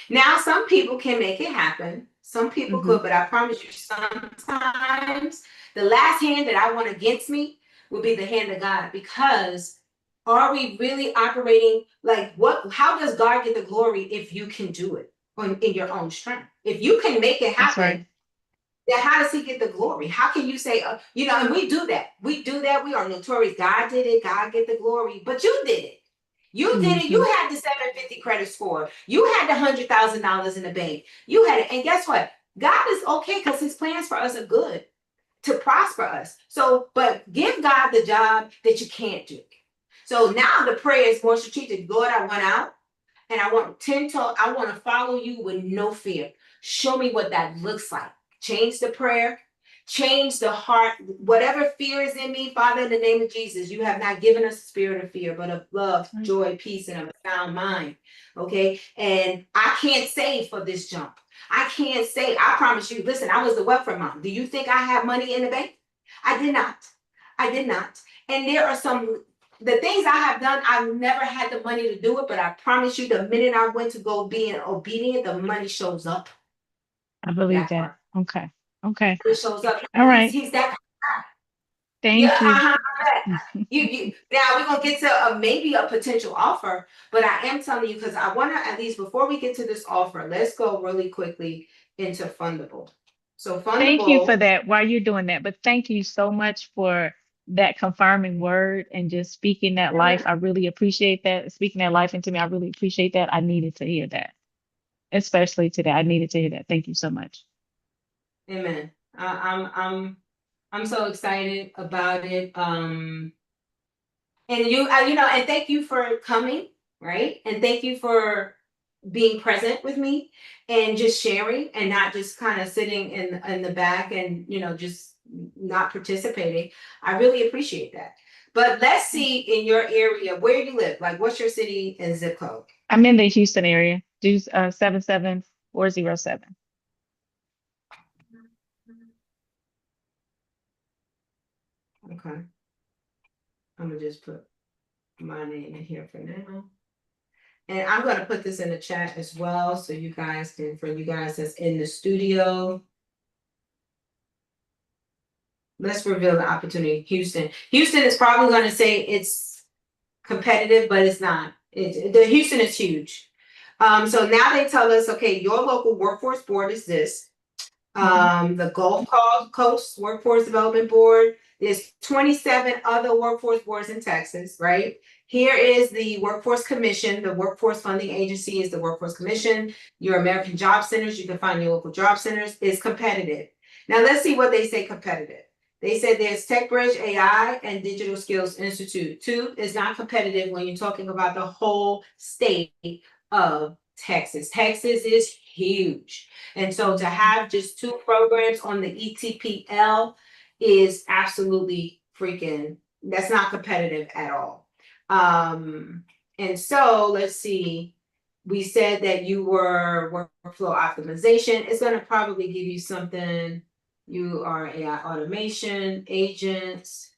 Now, some people can make it happen. Some people Mm-hmm. could, but I promise you, sometimes the last hand that I want against me will be the hand of God. Because are we really operating like what? How does God get the glory if you can do it in your own strength? If you can make it That's happen, right. then how does He get the glory? How can you say, and we do that. We do that. We are notorious. God did it. God get the glory. But you did it. You did it. You had the 750 credit score. You had the $100,000 in the bank. You had it. And guess what? God is okay because his plans for us are good to prosper us. So, but give God the job that you can't do. So now the prayer is more strategic. Lord, I went out and I want I want to follow you with no fear. Show me what that looks like. Change the prayer, change the heart. Whatever fear is in me, Father, in the name of Jesus, you have not given us a spirit of fear, but of love, joy, peace, and of a sound mind. Okay. And I can't save for this jump. I can't say, I promise you, listen, I was the welfare mom. Do you think I have money in the bank? I did not. I did not. And there are the things I have done, I've never had the money to do it, but I promise you, the minute I went to go being obedient, the money shows up. I believe that. Okay. Okay. It shows up. All right. He's that kind of guy. Thank you. Now we're gonna get to maybe a potential offer, but I am telling you because I want to at least before we get to this offer, let's go really quickly into fundable. So Thank you for fundable. that while you're doing that. But thank you so much for that confirming word and just speaking that life. I really appreciate that. Speaking that life into me, I really appreciate that. I needed to hear that, especially today. I needed to hear that. Thank you so much. Amen. I'm so excited about it. And and thank you for coming, right? And thank you for being present with me and just sharing and not just kind of sitting in the back and just not participating. I really appreciate that. But let's see in your area where you live. Like, what's your city and zip code? I'm in the Houston area. Do 77407. Okay. I'm gonna just put my name in here for now. And I'm going to put this in the chat as well. So you guys can, for you guys that's in the studio. Let's reveal the opportunity. Houston. Houston is probably going to say it's competitive, but it's not. The Houston is huge. So now they tell us, okay, your local workforce board is this. The Gulf Coast Workforce Development Board. There's 27 other workforce boards in Texas, right? Here is the Workforce Commission. The Workforce Funding Agency is the Workforce Commission. Your American Job Centers, you can find your local job centers, is competitive. Now let's see what they say competitive. They said there's TechBridge AI and Digital Skills Institute. 2 is not competitive when you're talking about the whole state of Texas. Texas is huge. And so to have just 2 programs on the ETPL is absolutely freaking, that's not competitive at all. And so let's see, we said that you were workflow optimization. It's going to probably give you something. You are AI automation agents.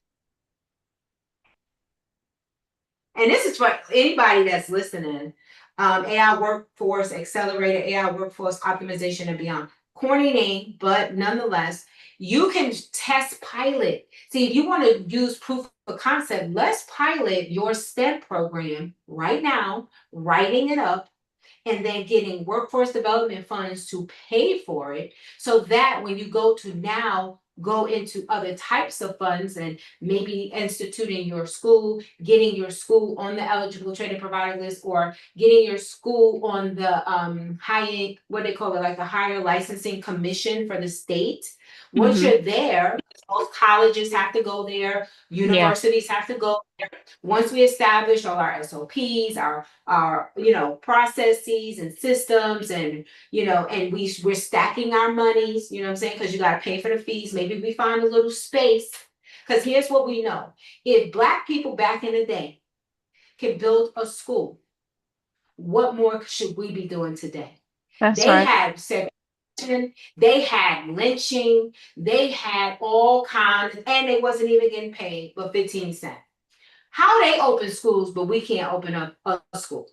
And this is for anybody that's listening. AI workforce accelerator, AI workforce optimization and beyond. Corny name, but nonetheless, you can test pilot. See, if you want to use proof of concept, let's pilot your STEM program right now, writing it up, and then getting workforce development funds to pay for it so that when you go into other types of funds and maybe instituting your school, getting your school on the eligible training provider list, or getting your school on the high, what they call it, like the higher licensing commission for the state. Once you're there, most colleges have to go there, universities have to go there. Once we establish all our SOPs, our processes and systems, and and we're stacking our monies, what I'm saying, because you got to pay for the fees. Maybe we find a little space, because here's what we know: if Black people back in the day can build a school, what more should we be doing today? That's they right. had segregation, they had lynching, they had all kinds, and they wasn't even getting paid but 15 cents. How they open schools, but we can't open up a school?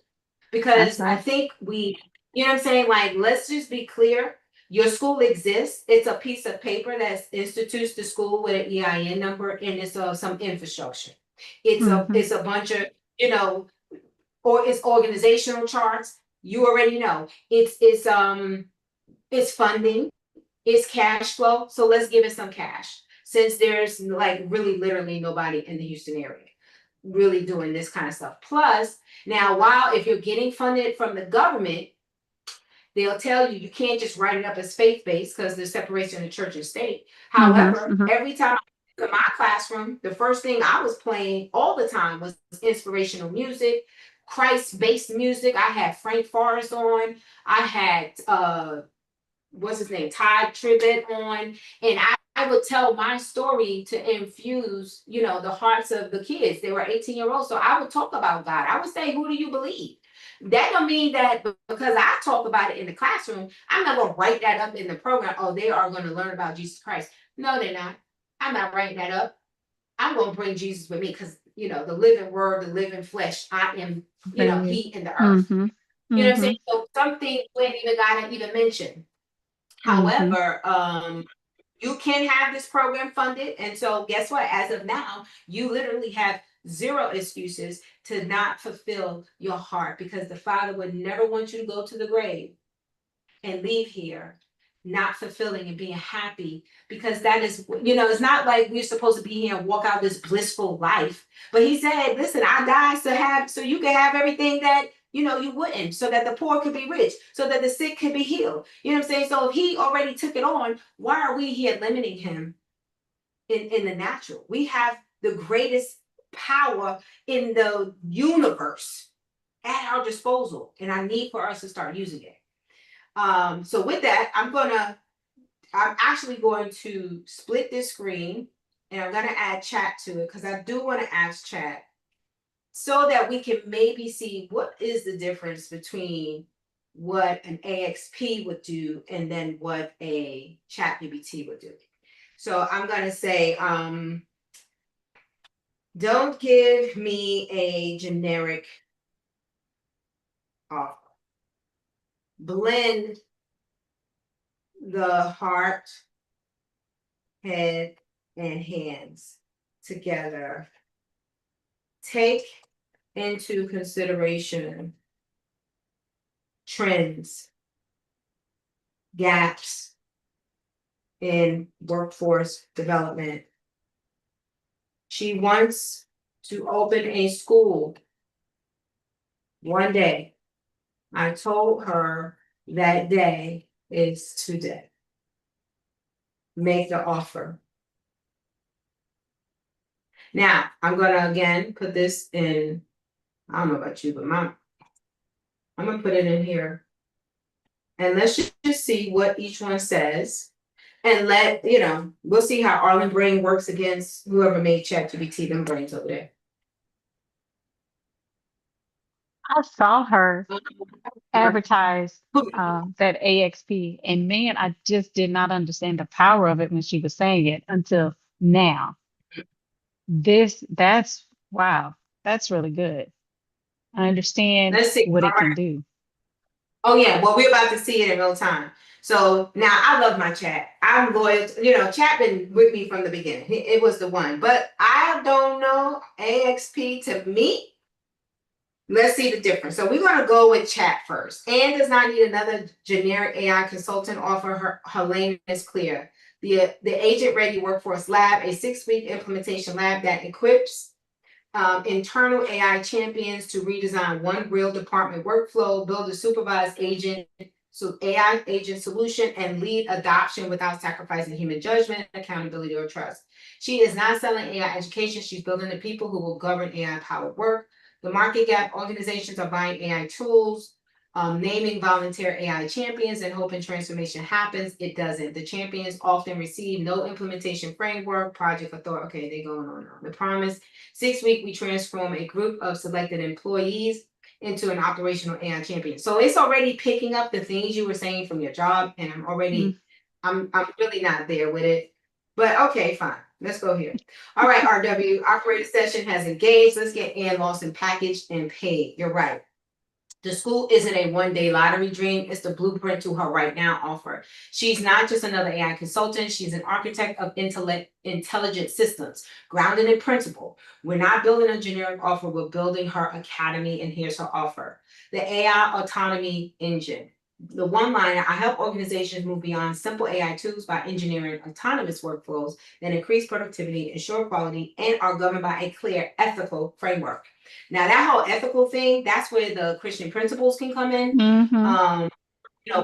Because I think we, what I'm saying, like, let's just be clear. Your school exists. It's a piece of paper that institutes the school with an EIN number, and it's some infrastructure. It's a bunch of, or it's organizational charts. You already know. It's funding, it's cash flow. So let's give it some cash, since there's like really literally nobody in the Houston area. really doing this kind of stuff. Plus, now, while if you're getting funded from the government, they'll tell you you can't just write it up as faith-based because there's separation of church and state. However, every time in my classroom, the first thing I was playing all the time was inspirational music, Christ-based music. I had Frank Forrest on. I had what's his name, Ty Tribbett on, and I would tell my story to infuse, you know, the hearts of the kids. They were 18-year-olds, so I would talk about God. I would say, who do you believe? That don't mean that because I talk about it in the classroom, I'm not going to write that up in the program. Oh, they are going to learn about Jesus Christ. No, they're not. I'm not writing that up. I'm going to bring Jesus with me because, you know, the living word, the living flesh, I am, you know, he in the earth. You know what I'm saying? So some things we ain't even got to even mention. However, you can have this program funded. And so guess what? As of now, you literally have zero excuses to not fulfill your heart because the Father would never want you to go to the grave and leave here not fulfilling and being happy, because that is, you know, it's not like we're supposed to be here and walk out this blissful life. But he said, listen, I died to have, so you can have everything that, you know, you wouldn't, so that the poor could be rich, so that the sick could be healed. You know what I'm saying? So if he already took it on, why are we here limiting him in the natural? We have the greatest power in the universe at our disposal, and I need for us to start using it. So with that, I'm actually going to split this screen and I'm going to add chat to it because I do want to ask chat so that we can maybe see what is the difference between what an AXP would do and then what a ChatGPT would do. So I'm going to say, don't give me a generic offer. Blend the heart, head, and hands together. Take into consideration trends, gaps in workforce development. She wants to open a school one day. I told her that day is today. Make the offer. Now, I'm going to again put this in, I don't know about you, but I'm going to put it in here. And let's just see what each one says. And you know, we'll see how Arlen Brain works against whoever made ChatGPT, them brains over there. I saw her advertise that AXP, and man, I just did not understand the power of it when she was saying it until now. That's wow, that's really good. I understand Let's see. what it can do. Oh yeah, well, we're about to see it in real time. So now I love my chat. I'm loyal to, you know, chat been with me from the beginning. It was the one, but I don't know AXP to me. Let's see the difference. So we're going to go with chat first. Anne does not need another generic AI consultant. Offer her lane is clear. The Agent Ready Workforce Lab, a 6-week implementation lab that equips internal AI champions to redesign one real department workflow, build a supervised agent, so AI agent solution, and lead adoption without sacrificing human judgment, accountability, or trust. She is not selling AI education. She's building the people who will govern AI-powered work. The market gap organizations are buying AI tools, naming volunteer AI champions and hoping transformation happens. It doesn't. The champions often receive no implementation framework, project authority. Okay, they're going on. The promise: 6 weeks, we transform a group of selected employees into an operational AI champion. So it's already picking up the things you were saying from your job, and I'm really not there with it. But okay, fine. Let's go here. All right, RW, operator session has engaged. Let's get Ann Lawson packaged and paid. You're right. The school isn't a one-day lottery dream. It's the blueprint to her right now offer. She's not just another AI consultant. She's an architect of intelligent systems, grounded in principle. We're not building a generic offer. We're building her academy, and here's her offer. The AI autonomy engine. the one line, I help organizations move beyond simple AI tools by engineering autonomous workflows that increase productivity, ensure quality, and are governed by a clear ethical framework. Now, that whole ethical thing, that's where the Christian principles can come in. Mm-hmm.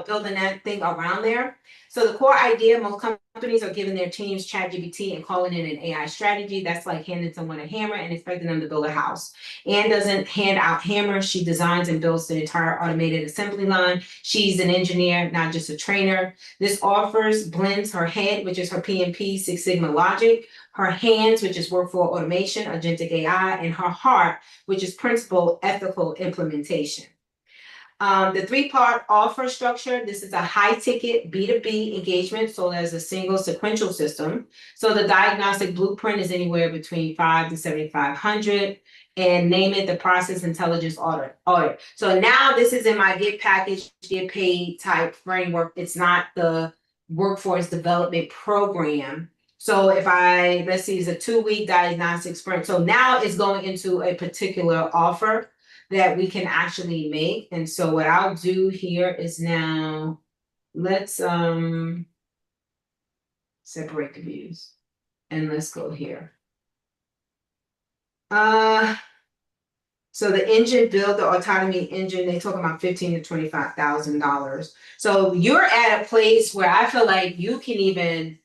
Building that thing around there. So the core idea, most companies are giving their teams ChatGPT and calling it an AI strategy. That's like handing someone a hammer and expecting them to build a house. Anne doesn't hand out hammers. She designs and builds the entire automated assembly line. She's an engineer, not just a trainer. This offers blends her head, which is her PMP, Six Sigma logic, her hands, which is workflow automation, agentic AI, and her heart, which is principle ethical implementation. The three-part offer structure, this is a high-ticket B2B engagement, so there's a single sequential system. So the diagnostic blueprint is anywhere between $500 to $7,500, and name it the process intelligence audit. So now this is in my get package, get paid type framework. It's not the workforce development program. So if let's see, it's a 2-week diagnostic sprint. So now it's going into a particular offer that we can actually make. And so what I'll do here is now, let's separate the views and let's go here. So the engine build, the autonomy engine, they talk about $15,000 to $25,000. So you're at a place where I feel like you can even,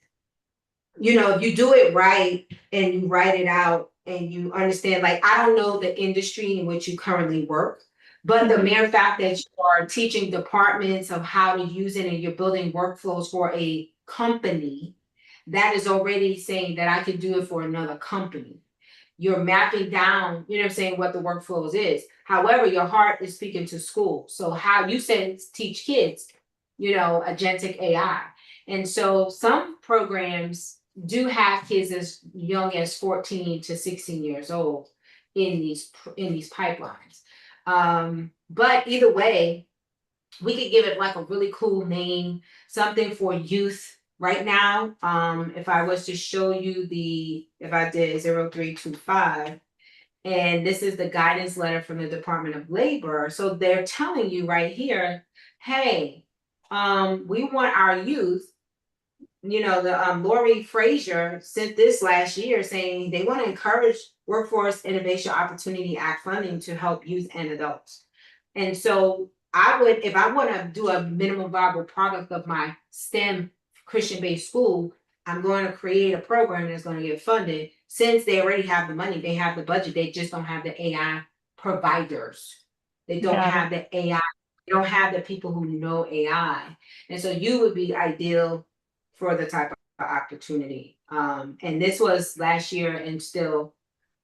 if you do it right and you write it out and you understand, like, I don't know the industry in which you currently work, but the mere fact that you are teaching departments of how to use it and you're building workflows for a company, that is already saying that I could do it for another company. You're mapping down, what the workflows is. However, your heart is speaking to school. So how you said teach kids, agentic AI. And so some programs do have kids as young as 14 to 16 years old in these pipelines. But either way, we could give it like a really cool name, something for youth right now. If I was to show you if I did 0325, and this is the guidance letter from the Department of Labor. So they're telling you right here, hey, we want our youth, Lori Frazier sent this last year saying they want to encourage Workforce Innovation Opportunity Act funding to help youth and adults. And so I would, if I want to do a minimum viable product of my STEM Christian-based school, I'm going to create a program that's going to get funded. Since they already have the money, they have the budget, they just don't have the AI providers. They don't have the AI, they don't have the people who know AI. And so you would be ideal for the type of opportunity. And this was last year and still,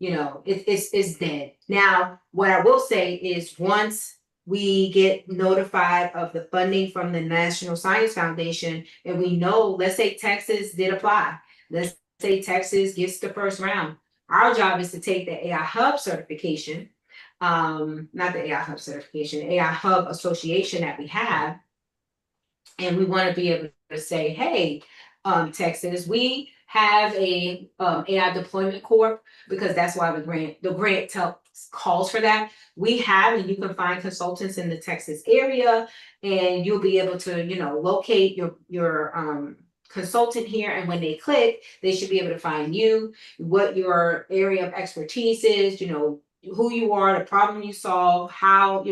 it's dead. Now, what I will say is once we get notified of the funding from the National Science Foundation, and we know, let's say Texas did apply. Let's say Texas gets the first round. Our job is to take the AI Hub certification, not the AI Hub certification, AI Hub association that we have. And we want to be able to say, hey, Texas, we have a AI deployment corp, because that's why the grant calls for that. We have, and you can find consultants in the Texas area, and you'll be able to, locate your consultant here. And when they click, they should be able to find you, what your area of expertise is, who you are, the problem you solve, how,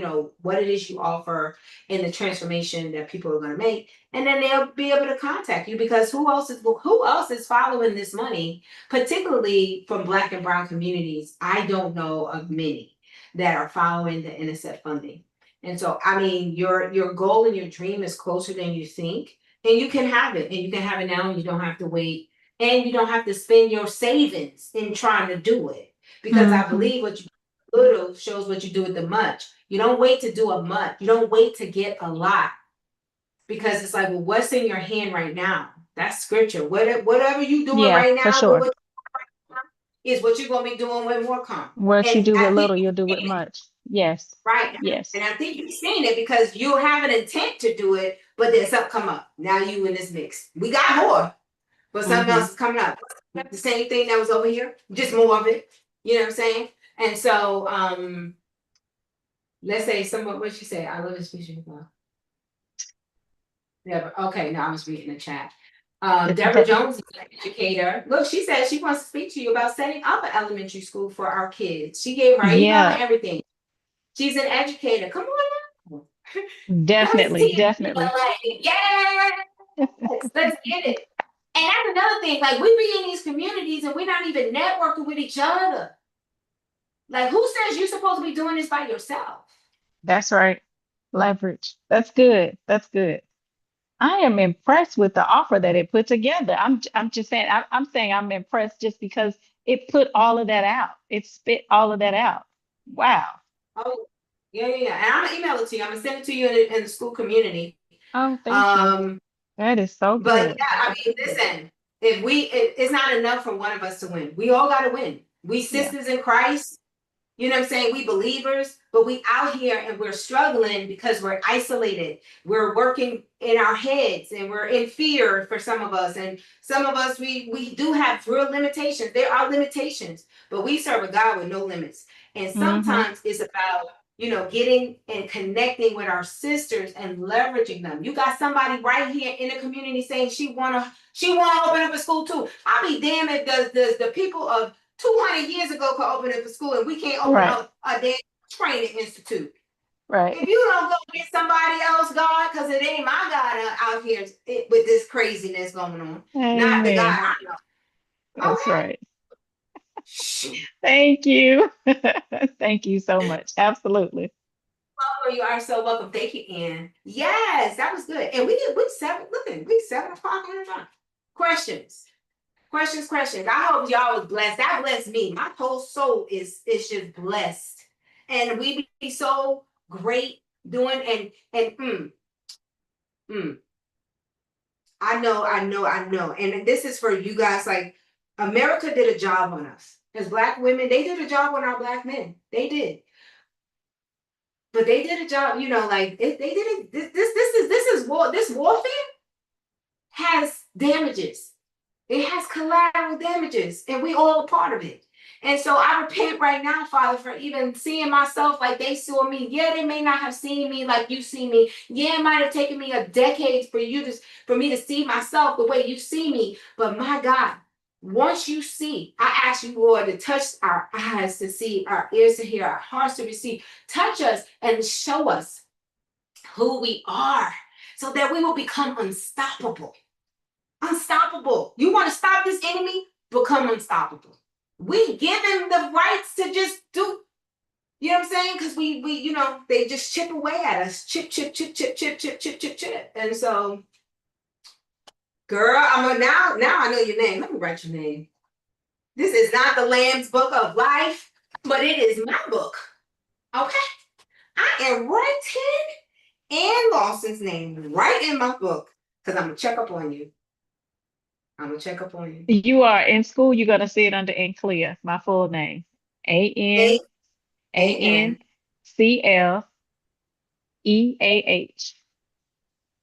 what it is you offer, and the transformation that people are going to make. And then they'll be able to contact you, because who else is following this money, particularly from Black and Brown communities? I don't know of many that are following the NSF funding. And so, I mean, your goal and your dream is closer than you think, and you can have it, and you can have it now, and you don't have to wait, and you don't have to spend your savings in trying to do it, because I believe what you little shows what you do with the much. You don't wait to do a much. You don't wait to get a lot, because it's like, well, what's in your hand right now? That's scripture. Whatever you doing right now, for sure. Is what you're gonna be doing when more come. What you And do I with think little, you'll do with much. Yes. right. Yes. And I think you've seen it, because you have an intent to do it, but then something come up. Now you in this mix. We got more, but something else is coming up. The same thing that was over here, just more of it. You know what I'm saying? And so let's say what she say, I love this speech. Deborah, okay, no, I was reading the chat. It's Deborah de- Jones is an educator. Look, she said she wants to speak to you about setting up an elementary school for our kids. She gave her email and yeah, everything. She's an educator. Come on now. Let me definitely, see it. definitely. Like, yes, let's get it. And that's another thing. Like, we be in these communities and we're not even networking with each other. Like, who says you're supposed to be doing this by yourself? That's right. Leverage. That's good. That's good. I am impressed with the offer that it put together. I'm just saying I'm saying I'm impressed just because it put all of that out. It spit all of that out. Wow. Oh, yeah. And I'm gonna email it to you. I'm gonna send it to you in the school community. Oh, thank you. Um, That is so but good. yeah, I mean, listen, if it's not enough for one of us to win. We all gotta win. We Yeah. sisters in Christ. You know what I'm saying? We believers, but we out here and we're struggling because we're isolated. We're working in our heads and we're in fear for some of us. And some of us, we do have real limitations. There are limitations, but we serve a God with no limits. And Mm-hmm. sometimes it's about, getting and connecting with our sisters and leveraging them. You got somebody right here in the community saying she wanna open up a school too. I'll be damned if the people of 200 years ago could open up a school and we can't open Right. up a damn training institute. Right. If you don't go get somebody else, God, because it ain't my God out here with this craziness going on. Not the God Amen. I know. That's Okay. right. Shoot. Thank you. Thank you so much. Absolutely. Oh, you are so welcome. Thank you, Ann. Yes, that was good. And we did week 7. Looking, week 7 o'clock on the dot. Questions. Questions. I hope y'all was blessed. That blessed me. My whole soul is just blessed. And we be so great doing and I know. And this is for you guys. Like, America did a job on us. As Black women, they did a job on our Black men. They did. But they did a job, like they did it. This is war. This warfare has damages. It has collateral damages, and we all a part of it. And so I repent right now, Father, for even seeing myself like they saw me. Yeah, they may not have seen me like you see me. Yeah, it might have taken me a decade for me to see myself the way you see me. But my God, once you see, I ask you, Lord, to touch our eyes to see, our ears to hear, our hearts to receive. Touch us and show us who we are so that we will become unstoppable. Unstoppable. You want to stop this enemy? Become unstoppable. We give him the rights to just do, you know what I'm saying? Because they just chip away at us. Chip, chip, chip, chip, chip, chip, chip, chip, chip. And so, girl, now I know your name. Let me write your name. This is not the Lamb's book of life, but it is my book. Okay? I am writing Ann Lawson's name right in my book because I'm going to check up on you. You are in school, you're gonna see it under Enclear, my full name. A N A N A-A-N. C L EAH.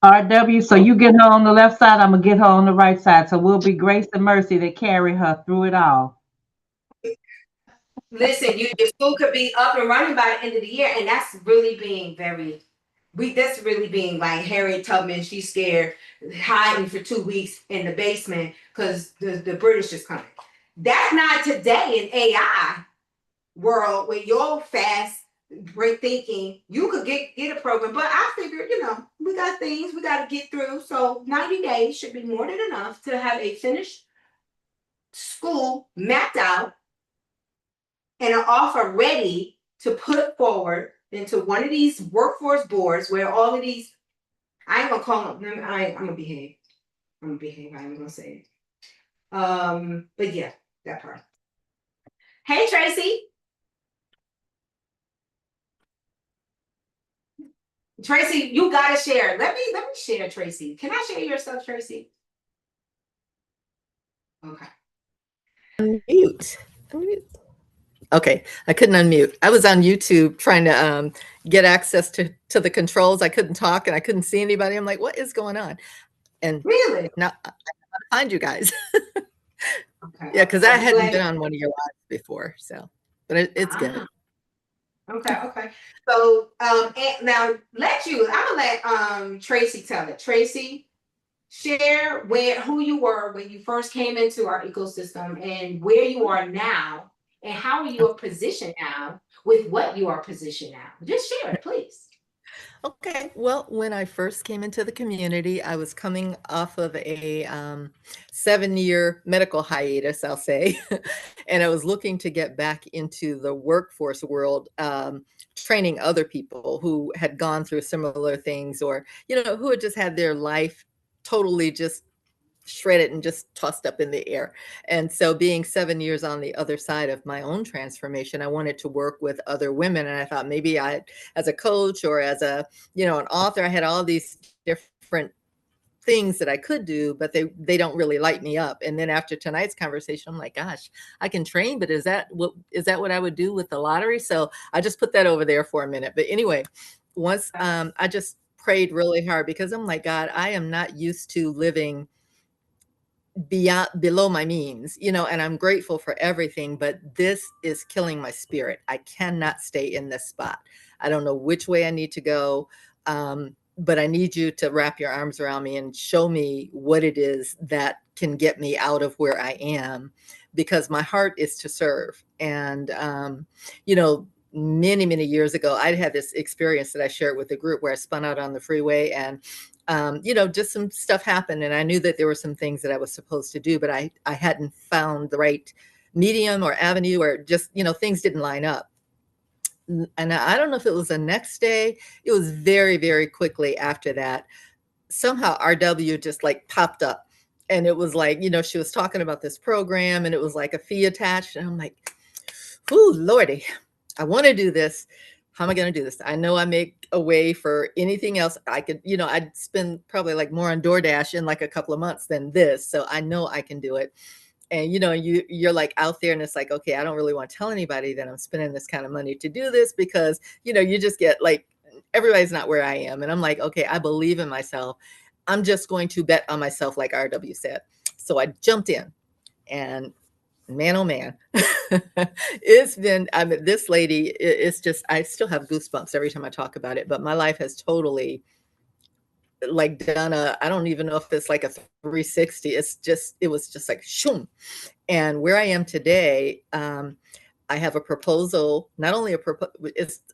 RW, so you get her on the left side, I'm gonna get her on the right side. So we'll be grace and mercy that carry her through it all. Listen, your school could be up and running by the end of the year, and that's really being that's really being like Harriet Tubman. She's scared, hiding for 2 weeks in the basement because the British is coming. That's not today in AI world with your fast break thinking. You could get a program, but I figured, we got things we got to get through. So 90 days should be more than enough to have a finished school mapped out and an offer ready to put forward into one of these workforce boards where all of these, I ain't gonna call them, I'm gonna behave. I ain't gonna say it. But yeah, that part. Hey, Tracy. Tracy, you gotta share. Let me share, Tracy. Can I share your stuff, Tracy? Okay. Unmute. Okay, I couldn't unmute. I was on YouTube trying to get access to the controls. I couldn't talk and I couldn't see anybody. I'm like, what is going on? And Really? now I find you guys. Okay. Yeah, because I I'm hadn't glad. been on one of your lives before. So, but it's good. Okay, okay. So, and now I'm gonna let Tracy tell it. Tracy, share who you were when you first came into our ecosystem and where you are now, and how are you positioned now with what you are positioned now. Just share it, please. Okay. Well, when I first came into the community, I was coming off of a 7-year medical hiatus, I'll say, and I was looking to get back into the workforce world, training other people who had gone through similar things, or who had just had their life totally just shredded and just tossed up in the air. And so being 7 years on the other side of my own transformation, I wanted to work with other women. And I thought maybe as a coach or as an author, I had all these different things that I could do, but they don't really light me up. And then after tonight's conversation, I'm like, gosh, I can train, but is that what I would do with the lottery? So I just put that over there for a minute. But anyway, once I just prayed really hard, because I'm like, God, I am not used to living below my means, and I'm grateful for everything, but this is killing my spirit. I cannot stay in this spot. I don't know which way I need to go. But I need you to wrap your arms around me and show me what it is that can get me out of where I am, because my heart is to serve. And, many, many years ago, I'd had this experience that I shared with the group where I spun out on the freeway, and just some stuff happened, and I knew that there were some things that I was supposed to do, but I hadn't found the right medium or avenue, or just, things didn't line up. And I don't know if it was the next day. It was very, very quickly after that. Somehow RW just like popped up, and it was like, she was talking about this program, and it was like a fee attached. And I'm like, "Ooh, Lordy, I want to do this. How am I going to do this? I know I make a way for anything else. I could, I'd spend probably like more on DoorDash in like a couple of months than this. So I know I can do it." And you're like out there, and it's like, okay, I don't really want to tell anybody that I'm spending this kind of money to do this, because you just get like, everybody's not where I am. And I'm like, okay, I believe in myself. I'm just going to bet on myself, like RW said. So I jumped in, and man, oh man, it's been, I mean, this lady, it's just, I still have goosebumps every time I talk about it, but my life has totally like done I don't even know if it's like a 360. It was just like shoom. And where I am today, I have a proposal, not only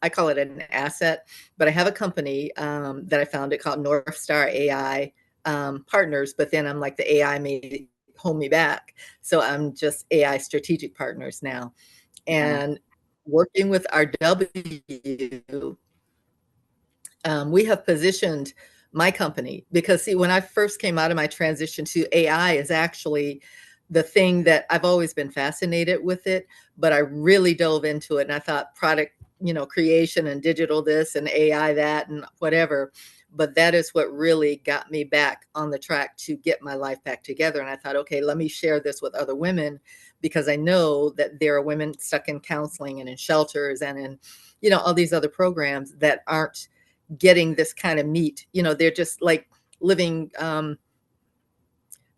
I call it an asset, but I have a company that I founded called North Star AI Partners. But then I'm like, the AI may hold me back. So I'm just AI strategic partners now. And working with RW, we have positioned my company, because see, when I first came out of my transition to AI is actually the thing that I've always been fascinated with it, but I really dove into it, and I thought product, creation and digital this and AI that and whatever. But that is what really got me back on the track to get my life back together. And I thought, okay, let me share this with other women, because I know that there are women stuck in counseling and in shelters and in, all these other programs that aren't getting this kind of meat. They're just like living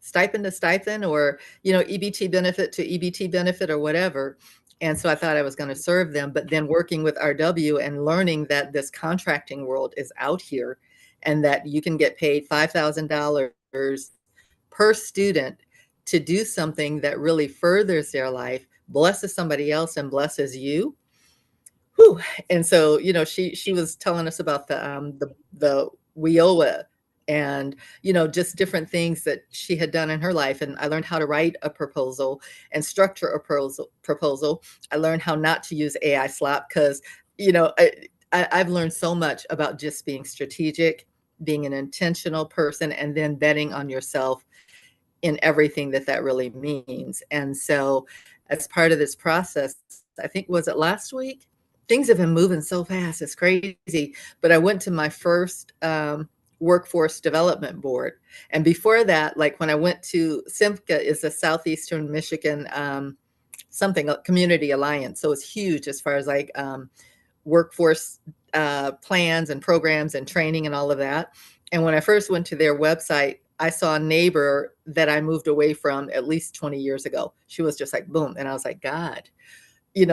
stipend to stipend, or EBT benefit to EBT benefit, or whatever. And so I thought I was going to serve them, but then working with RW and learning that this contracting world is out here, and that you can get paid $5,000 per student to do something that really furthers their life, blesses somebody else, and blesses you. Whew. And so, she was telling us about the WIOA, and, just different things that she had done in her life. And I learned how to write a proposal and structure a proposal. I learned how not to use AI slop, because, I've learned so much about just being strategic, being an intentional person, and then betting on yourself in everything that really means. And so as part of this process, I think, was it last week? Things have been moving so fast. It's crazy. But I went to my first workforce development board. And before that, like when I went to SIMCA, is a Southeastern Michigan community alliance. So it's huge as far as like workforce plans and programs and training and all of that. And when I first went to their website, I saw a neighbor that I moved away from at least 20 years ago. She was just like, boom. And I was like, God,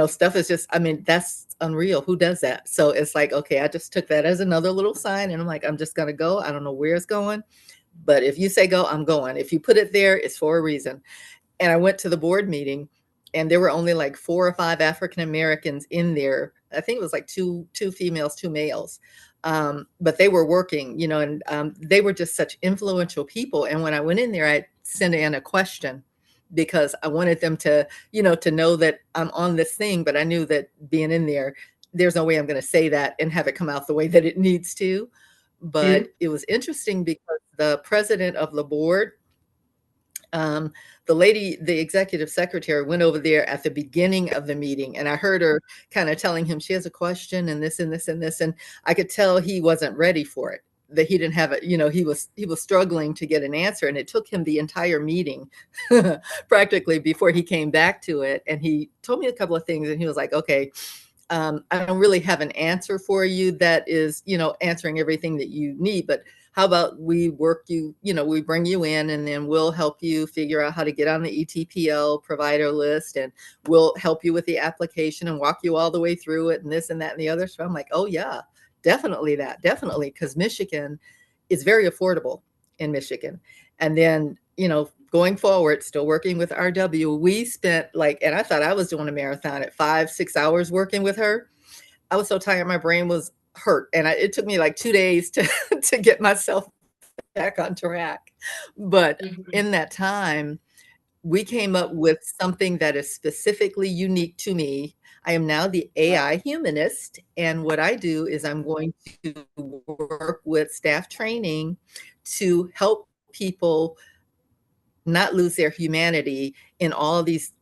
stuff is just, I mean, that's unreal. Who does that? So it's like, okay, I just took that as another little sign, and I'm like, I'm just going to go. I don't know where it's going, but if you say go, I'm going. If you put it there, it's for a reason. And I went to the board meeting, and there were only like 4 or 5 African Americans in there. I think it was like two females, 2 males. But they were working, and they were just such influential people. And when I went in there, I sent in a question because I wanted them to, to know that I'm on this thing, but I knew that being in there, there's no way I'm going to say that and have it come out the way that it needs to. But it was interesting because the president of the board, the executive secretary, went over there at the beginning of the meeting, and I heard her kind of telling him she has a question and this and this and this, and I could tell he wasn't ready for it, that he didn't have it. He was struggling to get an answer, and it took him the entire meeting practically before he came back to it. And he told me a couple of things, and he was like, okay, I don't really have an answer for you that is, answering everything that you need, but how about we we bring you in, and then we'll help you figure out how to get on the ETPL provider list, and we'll help you with the application and walk you all the way through it, and this and that and the other. So I'm like, oh yeah, definitely definitely. Because Michigan is very affordable in Michigan. And then, going forward, still working with RW, we spent and I thought I was doing a marathon at 5-6 hours working with her. I was so tired, my brain was hurt. And it took me like 2 days to get myself back on track. But in that time, we came up with something that is specifically unique to me. I am now the AI humanist. And what I do is I'm going to work with staff training to help people not lose their humanity in all these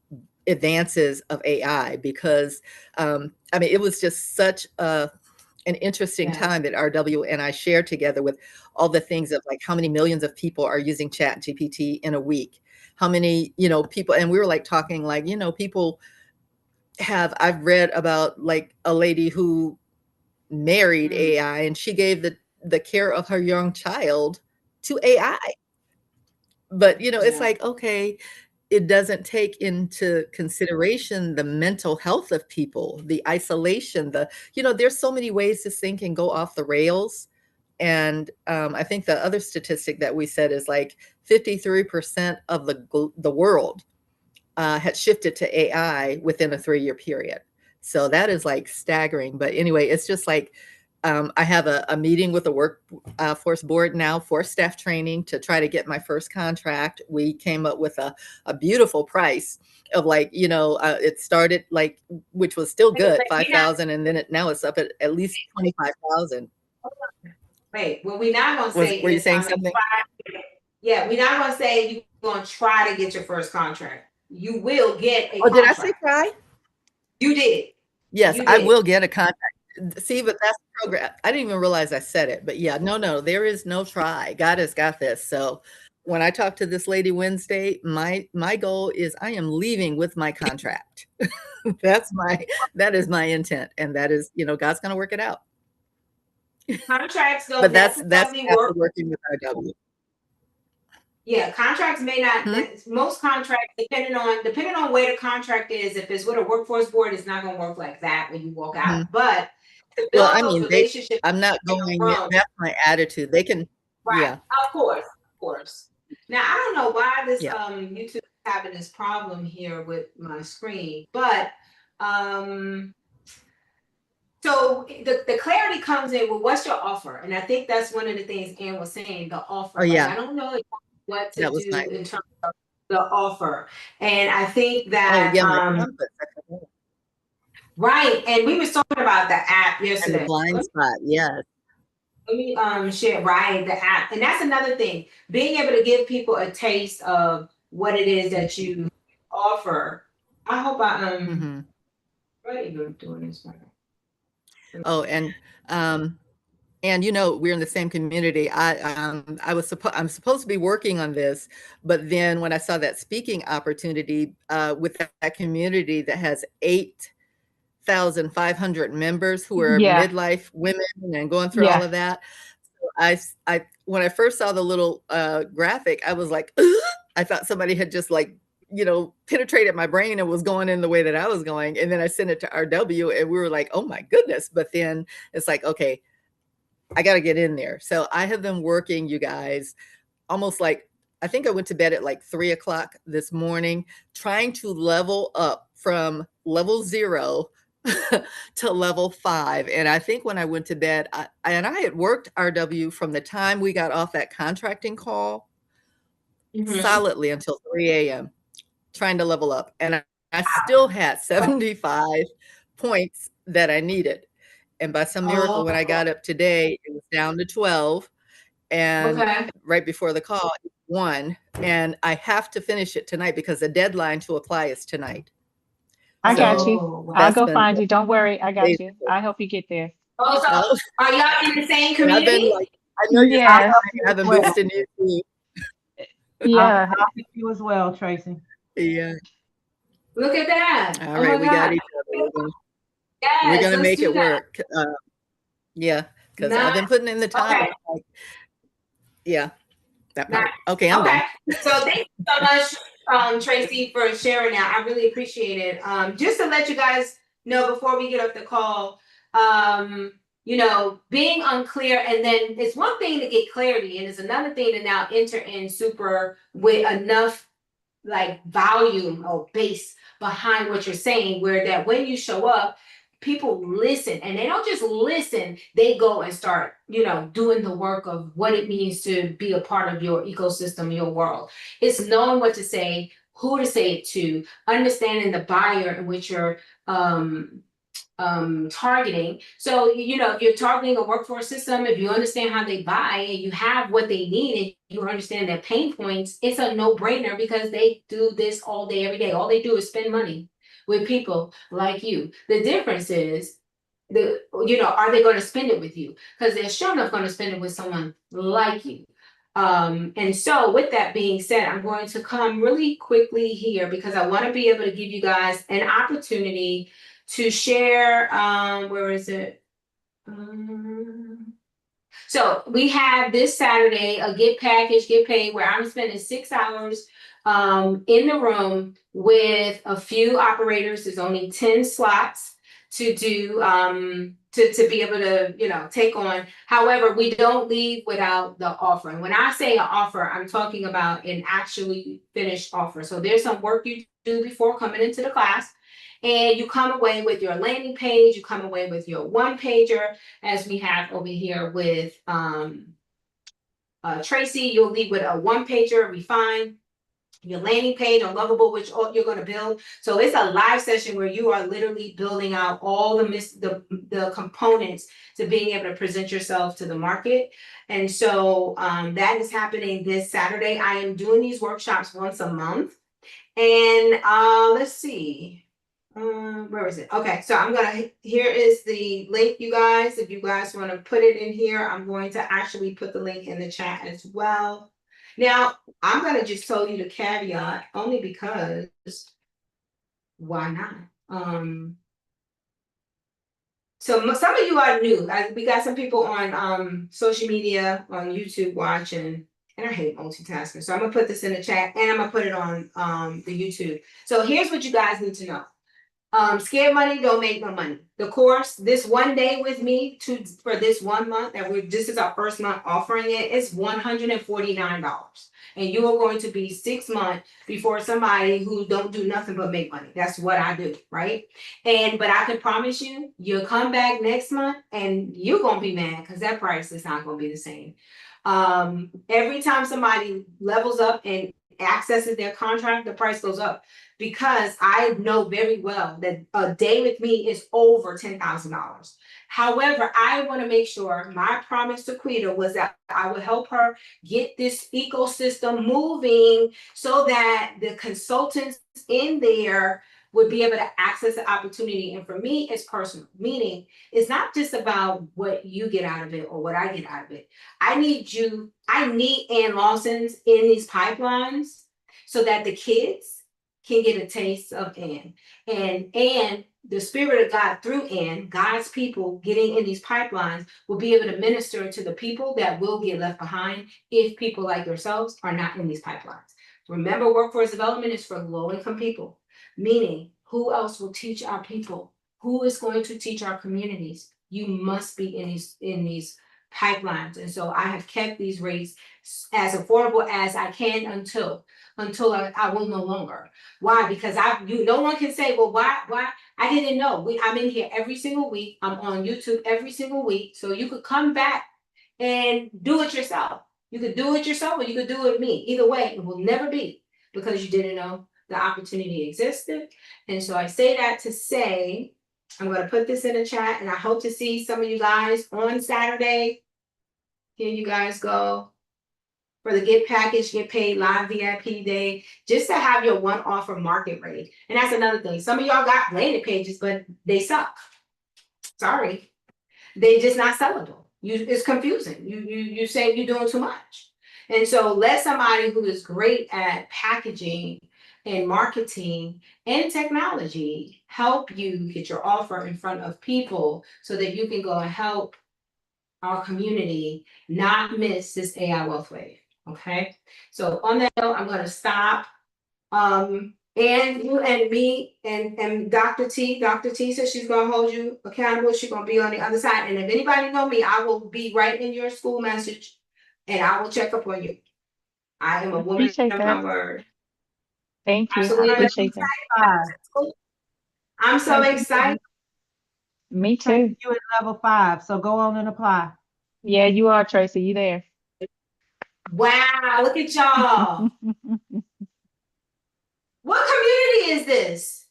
advances of AI, because it was just such an interesting time that RW and I shared together with all the things of how many millions of people are using Chat GPT in a week, how many people, and we were talking people I've read about a lady who married AI, and she gave the care of her young child to AI. But it's okay, it doesn't take into consideration the mental health of people, the isolation, there's so many ways this thing can go off the rails. And I think the other statistic that we said is 53% of the world had shifted to AI within a 3-year period. So that is staggering. But anyway, it's just I have a meeting with the workforce board now for staff training to try to get my first contract. We came up with a beautiful price of it started which was still good, 5,000, and then now it's up at least 25,000. Wait, well, we're not gonna say. Were you saying something? Yeah, we're not gonna say you're gonna try to get your first contract. You will get a contract. Did I say try? You did. Yes, I will get a contract. See, but that's the program. I didn't even realize I said it, but yeah, no, there is no try. God has got this. So when I talk to this lady Wednesday, my goal is I am leaving with my contract. that is my intent. And that is, God's going to work it out. Contracts don't, but that's after working with RW. Yeah, contracts may not. Most contracts, depending on where the contract is, if it's with a workforce board, it's not going to work like that when you walk out. But well, I mean, I'm not going. That's my attitude. They can, right? Yeah, of course. Now I don't know why this YouTube is having this problem here with my screen, but so the clarity comes in with what's your offer, and I think that's one of the things Ann was saying. The offer. Oh yeah. I don't know what to do in terms of the offer, and I think that right. And we were talking about the app yesterday. And the blind spot, yes. Let me share the app, and that's another thing. Being able to give people a taste of what it is that you offer. I hope I Right, you're doing this right. Oh, and we're in the same community. I'm supposed to be working on this, but then when I saw that speaking opportunity with that community that has 8,500 members who are midlife women and going through all of that, I when I first saw the little graphic, I was like, I thought somebody had just penetrated my brain and was going in the way that I was going. And then I sent it to RW and we were like, oh my goodness. But then it's like, okay, I got to get in there. So I have been working, you guys, almost like, I think I went to bed at like 3 o'clock this morning, trying to level up from level 0 to level 5. And I think when I went to bed, I had worked RW from the time we got off that contracting call solidly until 3 a.m. trying to level up. And I still had 75 points that I needed. And by some miracle, when I got up today, it was down to 12. And right before the call, 1. And I have to finish it tonight because the deadline to apply is tonight. I got you. Wow. I'll go find you. Don't worry. I got you. I'll help you get there. Oh, so are y'all in the same And I've been community? like, I know you're Yes. I've been boosting you too. Yeah. I'll help you as well, Tracy. Yeah. Look at that. All Oh right, my we got God. each other. We're Yes, gonna let's make do it that. work. Yeah, because I've Nice. been putting in the time. Okay. Like, yeah, that Nice. part. Okay, I'm done. So thank you so much, Tracy, for sharing that. I really appreciate it. Just to let you guys know before we get off the call, being unclear, and then it's one thing to get clarity, and it's another thing to now enter in super with enough like volume or base behind what you're saying, where that when you show up, people listen, and they don't just listen, they go and start doing the work of what it means to be a part of your ecosystem, your world. It's knowing what to say, who to say it to, understanding the buyer in which you're targeting. So, if you're targeting a workforce system, if you understand how they buy and you have what they need and you understand their pain points, it's a no-brainer because they do this all day, every day. All they do is spend money with people like you. The difference is, are they going to spend it with you? Because they're sure enough going to spend it with someone like you. And so with that being said, I'm going to come really quickly here because I want to be able to give you guys an opportunity to share, where is it? So we have this Saturday a Get Package, Get Paid, where I'm spending 6 hours in the room with a few operators. There's only 10 slots to do to be able to take on. However, we don't leave without the offer. And when I say an offer, I'm talking about an actually finished offer. So there's some work you do before coming into the class. And you come away with your landing page, you come away with your one pager, as we have over here with Tracy. You'll leave with a one pager, refine your landing page on Lovable, which you're going to build. So it's a live session where you are literally building out all the components to being able to present yourself to the market. And so that is happening this Saturday. I am doing these workshops once a month. And let's see. Where is it? Okay, so here is the link, you guys. If you guys want to put it in here, I'm going to actually put the link in the chat as well. Now, I'm going to just tell you the caveat only because why not? So some of you are new. We got some people on social media, on YouTube watching, and I hate multitasking. So I'm going to put this in the chat and I'm going to put it on the YouTube. So here's what you guys need to know. Scared money don't make no money. The course, this one day with me for this 1 month, this is our first month offering it, it's $149. And you are going to be 6 months before somebody who don't do nothing but make money. That's what I do, right? But I can promise you, you'll come back next month and you're gonna be mad because that price is not gonna be the same. Every time somebody levels up and accesses their contract, the price goes up. Because I know very well that a day with me is over $10,000. However, I want to make sure my promise to Quita was that I would help her get this ecosystem moving so that the consultants in there would be able to access the opportunity. And for me, it's personal, meaning it's not just about what you get out of it or what I get out of it. I need Ann Lawson's in these pipelines so that the kids can get a taste of Ann. And the Spirit of God through Ann, God's people getting in these pipelines, will be able to minister to the people that will get left behind if people like yourselves are not in these pipelines. Remember, workforce development is for low-income people, meaning who else will teach our people? Who is going to teach our communities? You must be in these pipelines. And so I have kept these rates as affordable as I can until I will no longer. Why? Because no one can say, well, why? I didn't know. I'm in here every single week. I'm on YouTube every single week. So you could come back and do it yourself. You could do it yourself or you could do it with me. Either way, it will never be because you didn't know the opportunity existed. And so I say that to say, I'm going to put this in the chat and I hope to see some of you guys on Saturday. Here you guys go for the Get Package, Get Paid Live VIP Day, just to have your one offer market rate. And that's another thing. Some of y'all got landing pages, but they suck. Sorry. They just not sellable. It's confusing. You say you're doing too much. And so let somebody who is great at packaging and marketing and technology help you get your offer in front of people so that you can go and help our community not miss this AI wealth wave. Okay. So on that note, I'm going to stop. And you and me and Dr. T says she's gonna hold you accountable. She's gonna be on the other side. And if anybody know me, I will be right in your school message and I will check up on you. I am a woman Appreciate of that. my word. Thank you. I Absolutely. appreciate that. I'm so Tracy, excited. Me Tracy, too. you at level 5, so go on and apply. Yeah, you are, Tracy. You there. Wow, look at y'all. What community is this?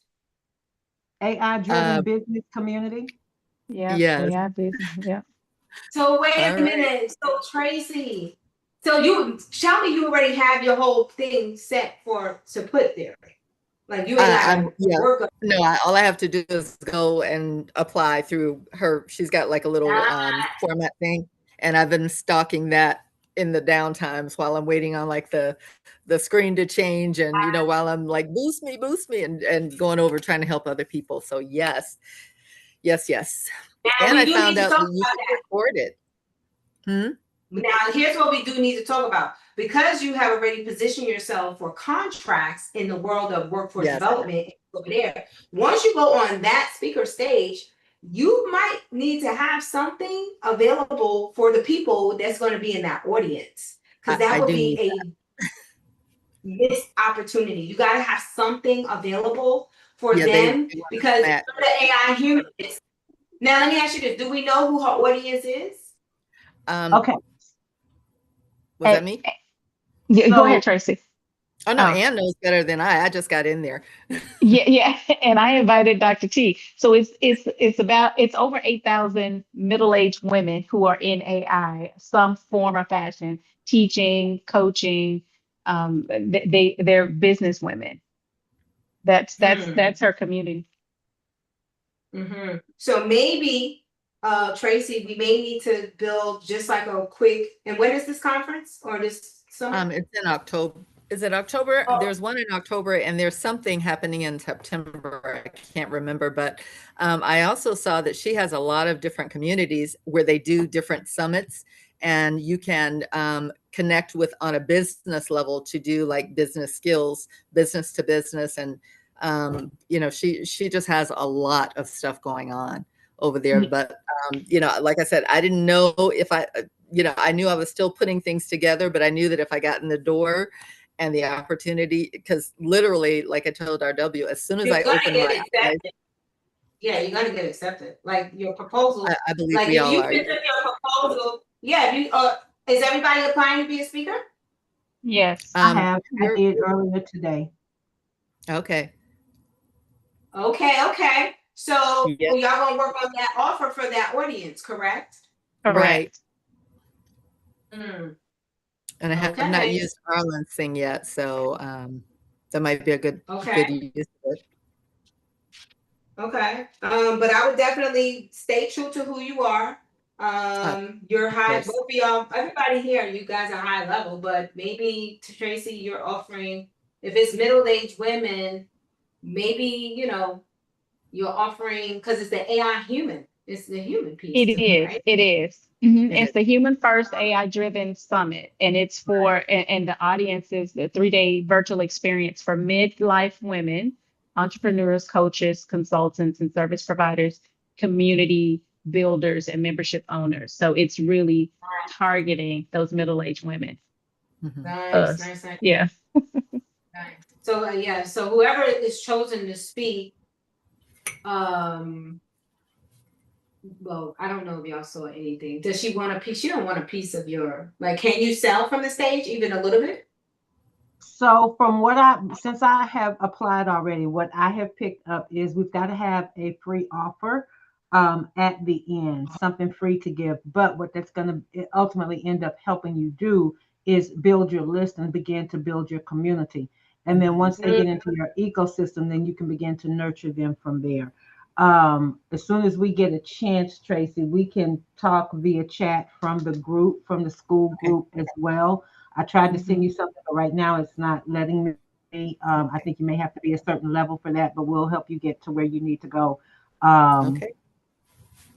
AI-driven business community. Yeah, Yes. AI business. Yeah. So wait All a right. minute. So Tracy, so you tell me you already have your whole thing set to put there. Like you ain't got to work up. No, all I have to do is go and apply through her. She's got like a little format thing, and I've been stalking that in the downtimes while I'm waiting on like the screen to change, and while I'm like boost me, and going over trying to help other people. So yes. Now, And we I do found need to out talk that you about can that. record it. Now, here's what we do need to talk about. Because you have already positioned yourself for contracts in the world of workforce Yes. development over there, once you go on that speaker stage, you might need to have something available for the people that's going to be in that audience. Because that I would do be need a missed opportunity. You got to have something available for them because that. the AI humans. Now, let me ask you this. Do we know who her audience is? Okay. Was that me? Yeah, go So- ahead, Tracy. Oh no, Ann knows better than I just got in there. Yeah, and I invited Dr. T. So it's over 8,000 middle-aged women who are in AI, some form or fashion, teaching, coaching. They're business women. That's her community. Mm-hmm. So maybe, Tracy, we may need to build just like a quick. And when is this conference or this summer? It's in October. Is it October? Oh. There's one in October and there's something happening in September. I can't remember, but I also saw that she has a lot of different communities where they do different summits, and you can connect with on a business level to do like business skills, business to business. And she just has a lot of stuff going on over there. But like I said, I didn't know if I knew I was still putting things together, but I knew that if I got in the door and the opportunity, because literally, like I told RW, as soon as I opened my eyes, yeah, you're gonna get accepted. Like your proposal, I believe like we if all you are. present your proposal, yeah, is everybody applying to be a speaker? Yes. I did earlier today. Okay. Okay. So Yeah. y'all gonna work on that offer for that audience, correct? Right. Mm. And I have not used Arlen's thing yet, so that might be a good use of it. Okay. But I would definitely stay true to who you are. You're high, both of y'all, everybody here, you guys are high level, but maybe to Tracy, you're offering, if it's middle-aged women, maybe, you're offering, because it's the AI human. It's the human piece It to it, is. right? It is. It's the Human First AI Driven Summit, and it's for and the audience is the 3-day virtual experience for midlife women, entrepreneurs, coaches, consultants, and service providers, community builders, and membership owners. So it's really targeting those middle-aged women. Nice, Us. nice, nice, Yeah. nice. So yeah, so whoever is chosen to speak, well, I don't know if y'all saw anything. Does she want a piece? She don't want a piece of your, like, can you sell from the stage even a little bit? So from since I have applied already, what I have picked up is we've got to have a free offer at the end, something free to give. But what that's going to ultimately end up helping you do is build your list and begin to build your community. And then once they get into your ecosystem, then you can begin to nurture them from there. As soon as we get a chance, Tracy, we can talk via chat from the group, from the school group as well. I tried to send you something, but right now it's not letting me. I think you may have to be a certain level for that, but we'll help you get to where you need to go. Okay.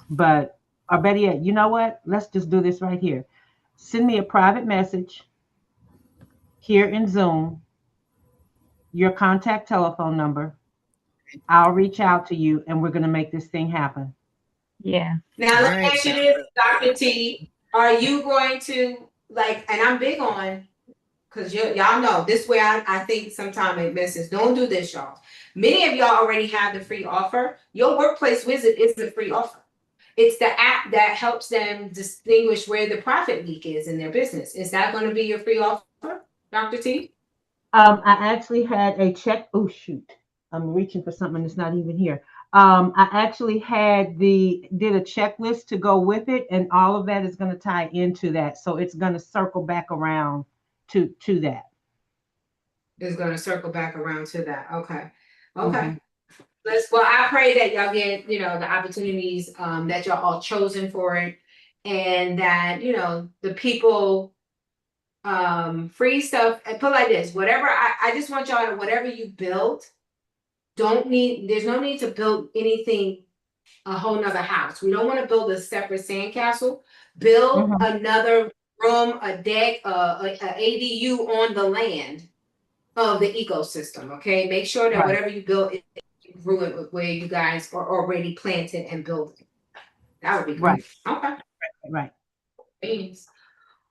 But, or better yet, you know what? Let's just do this right here. Send me a private message here in Zoom, your contact telephone number. I'll reach out to you and we're going to make this thing happen. Yeah. Now, All let me right, ask you so- this, Dr. T. Are you going to, like, and I'm big on, because y'all know this way I think sometimes it misses. Don't do this, y'all. Many of y'all already have the free offer. Your workplace visit is the free offer. It's the app that helps them distinguish where the profit leak is in their business. Is that going to be your free offer, Dr. T? I actually had a check. Oh, shoot. I'm reaching for something that's not even here. I actually did a checklist to go with it, and all of that is going to tie into that. So it's going to circle back around to that. Is going to circle back around to that. Okay. Okay. Mhm. Well, I pray that y'all get, the opportunities that y'all all chosen for it, and that, the people free stuff, and put like this, whatever I just want y'all to, whatever you build, there's no need to build anything a whole nother house. We don't want to build a separate sandcastle. Build Mhm. another room, a deck, a ADU on the land of the ecosystem. Okay, make sure that Right. whatever you build is congruent with where you guys are already planted and building. That would be great. Right. Okay. Right. Thanks.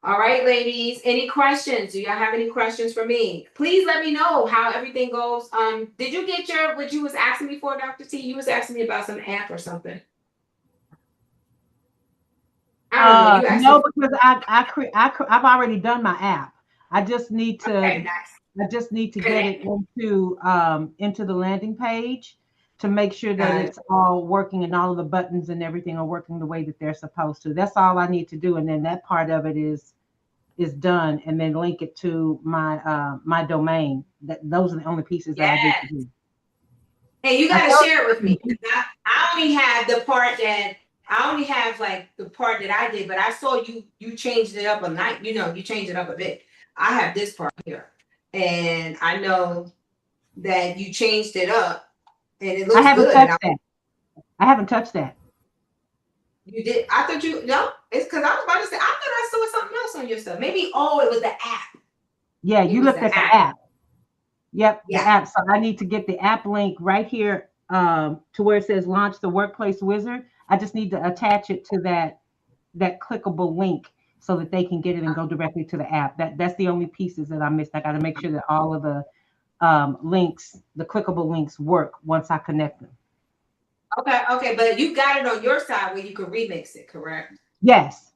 All right, ladies. Any questions? Do y'all have any questions for me? Please let me know how everything goes. Did you get what you was asking me for, Dr. T? You was asking me about some app or something. I don't know. You asked No, me. because I've already done my app. I just need to Okay, nice. get it into the landing page to make sure that Got it. it's all working and all of the buttons and everything are working the way that they're supposed to. That's all I need to do, and then that part of it is done, and then link it to my domain. Those are the only pieces that I need to do. And you I got to told share it with me. you. I only have like the part that I did, but I saw you changed it up a night. You changed it up a bit. I have this part here, and I know that you changed it up, and it I looks haven't good. touched that. I haven't touched that. You did. I thought no. It's because I was about to say. I thought I saw something else on your stuff. Maybe it was the app. Yeah, It you was looked the at the app. app. Yep, the Yeah. app. So I need to get the app link right here to where it says launch the workplace wizard. I just need to attach it to that clickable link so that they can get it and go directly to the app. That's the only pieces that I missed. I got to make sure that all of the links, the clickable links, work once I connect them. Okay, but you got it on your side where you can remix it, correct? Yes.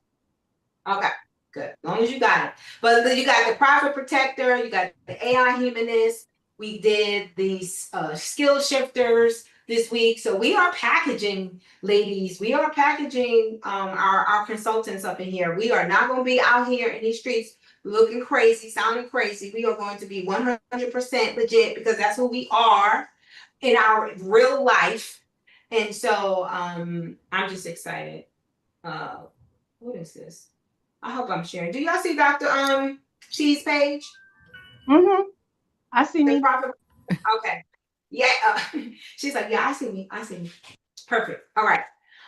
Okay, good. As long as you got it. But you got the profit protector, you got the AI humanist. We did these skill shifters this week. So we are packaging, ladies. We are packaging our consultants up in here. We are not going to be out here in these streets looking crazy, sounding crazy. We are going to be 100% legit because that's who we are in our real life. And so I'm just excited. What is this? I hope I'm sharing. Do y'all see Dr. Cheese page? Mm-hmm. I see The me. prophet. Okay. Yeah. She's like, yeah, I see me. I see me. Perfect. All right.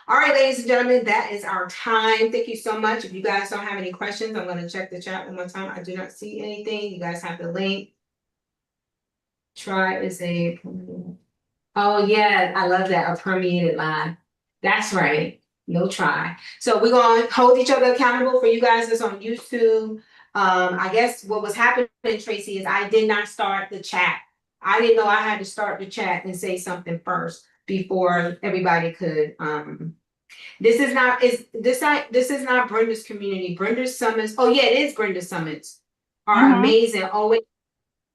All right, ladies and gentlemen, that is our time. Thank you so much. If you guys don't have any questions, I'm going to check the chat one more time. I do not see anything. You guys have the link. Try is a, oh yeah, I love that, a permeated lie. That's right, no try. So we're going to hold each other accountable for you guys that's on YouTube. I guess what was happening, Tracy, is I did not start the chat. I didn't know I had to start the chat and say something first before everybody could, this is not Brenda's community. Brenda's summits. Oh yeah, it is Brenda's summits. Are amazing. Always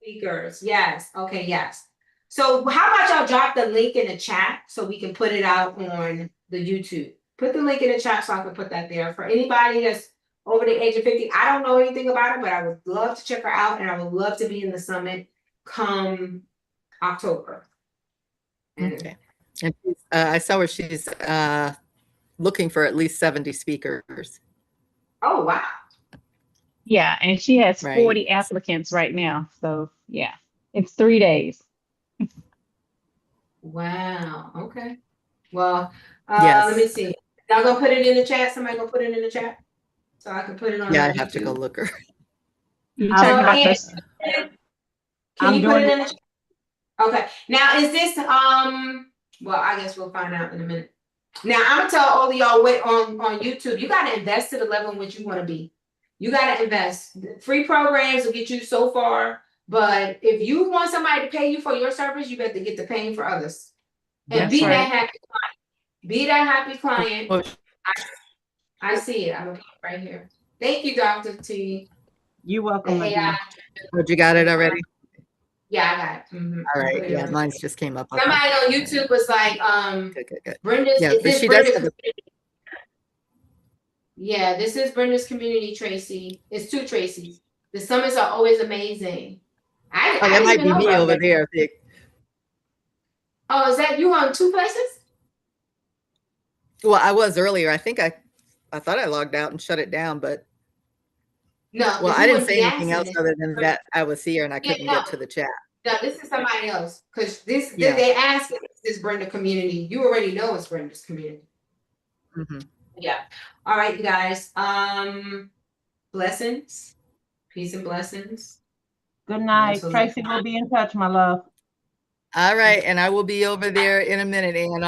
speakers. Yes. Okay. Yes. So how about y'all drop the link in the chat so we can put it out on the YouTube. Put the link in the chat so I can put that there for anybody that's over the age of 50. I don't know anything about it, but I would love to check her out, and I would love to be in the summit come October. Okay. And I saw where she's looking for at least 70 speakers. Oh wow. Yeah, and she has Right. 40 applicants right now. So yeah, it's 3 days. Wow. Okay. Well, Yes. let me see. Y'all gonna put it in the chat? Somebody gonna put it in the chat so I can put it on. Yeah, the I have to go YouTube. look her. You I'm talking about and- this? Can I'm you put doing it in the chat? Okay. Now is this well, I guess we'll find out in a minute. Now I'm gonna tell all of y'all wait on YouTube, you gotta invest to the level in which you want to be. You gotta invest. Free programs will get you so far, but if you want somebody to pay you for your service, you better get to paying for others. And That's be right. that happy client. Be that happy client. Oh, I see it. I'm gonna put it right here. Thank you, Dr. T. You welcome, The my AI. dear. you got it already? Yeah, I got it. Mhm. All I right. put it Yeah, on. mine's just came up. Okay. Somebody on YouTube was like, Good. Brenda's, Yeah, is but this she does Brenda's have a, community? Yeah, this is Brenda's community, Tracy. It's two Tracys. The summits are always amazing. I that didn't might even be know me about over that. there. Oh, is that you on two places? Well, I was earlier. I think I thought I logged out and shut it down, but No, well, because I you didn't wouldn't say be anything else asking other than that I was here and I Yeah, couldn't no. get to the chat. No, this is somebody else. Because Yeah. they asked if this is Brenda community. You already know it's Brenda's community. hmm Yeah. All right, you guys. Blessings. Peace and blessings. Good night. Until Tracy will be in touch, my love. All right. And I will be over there in a minute, Ann, on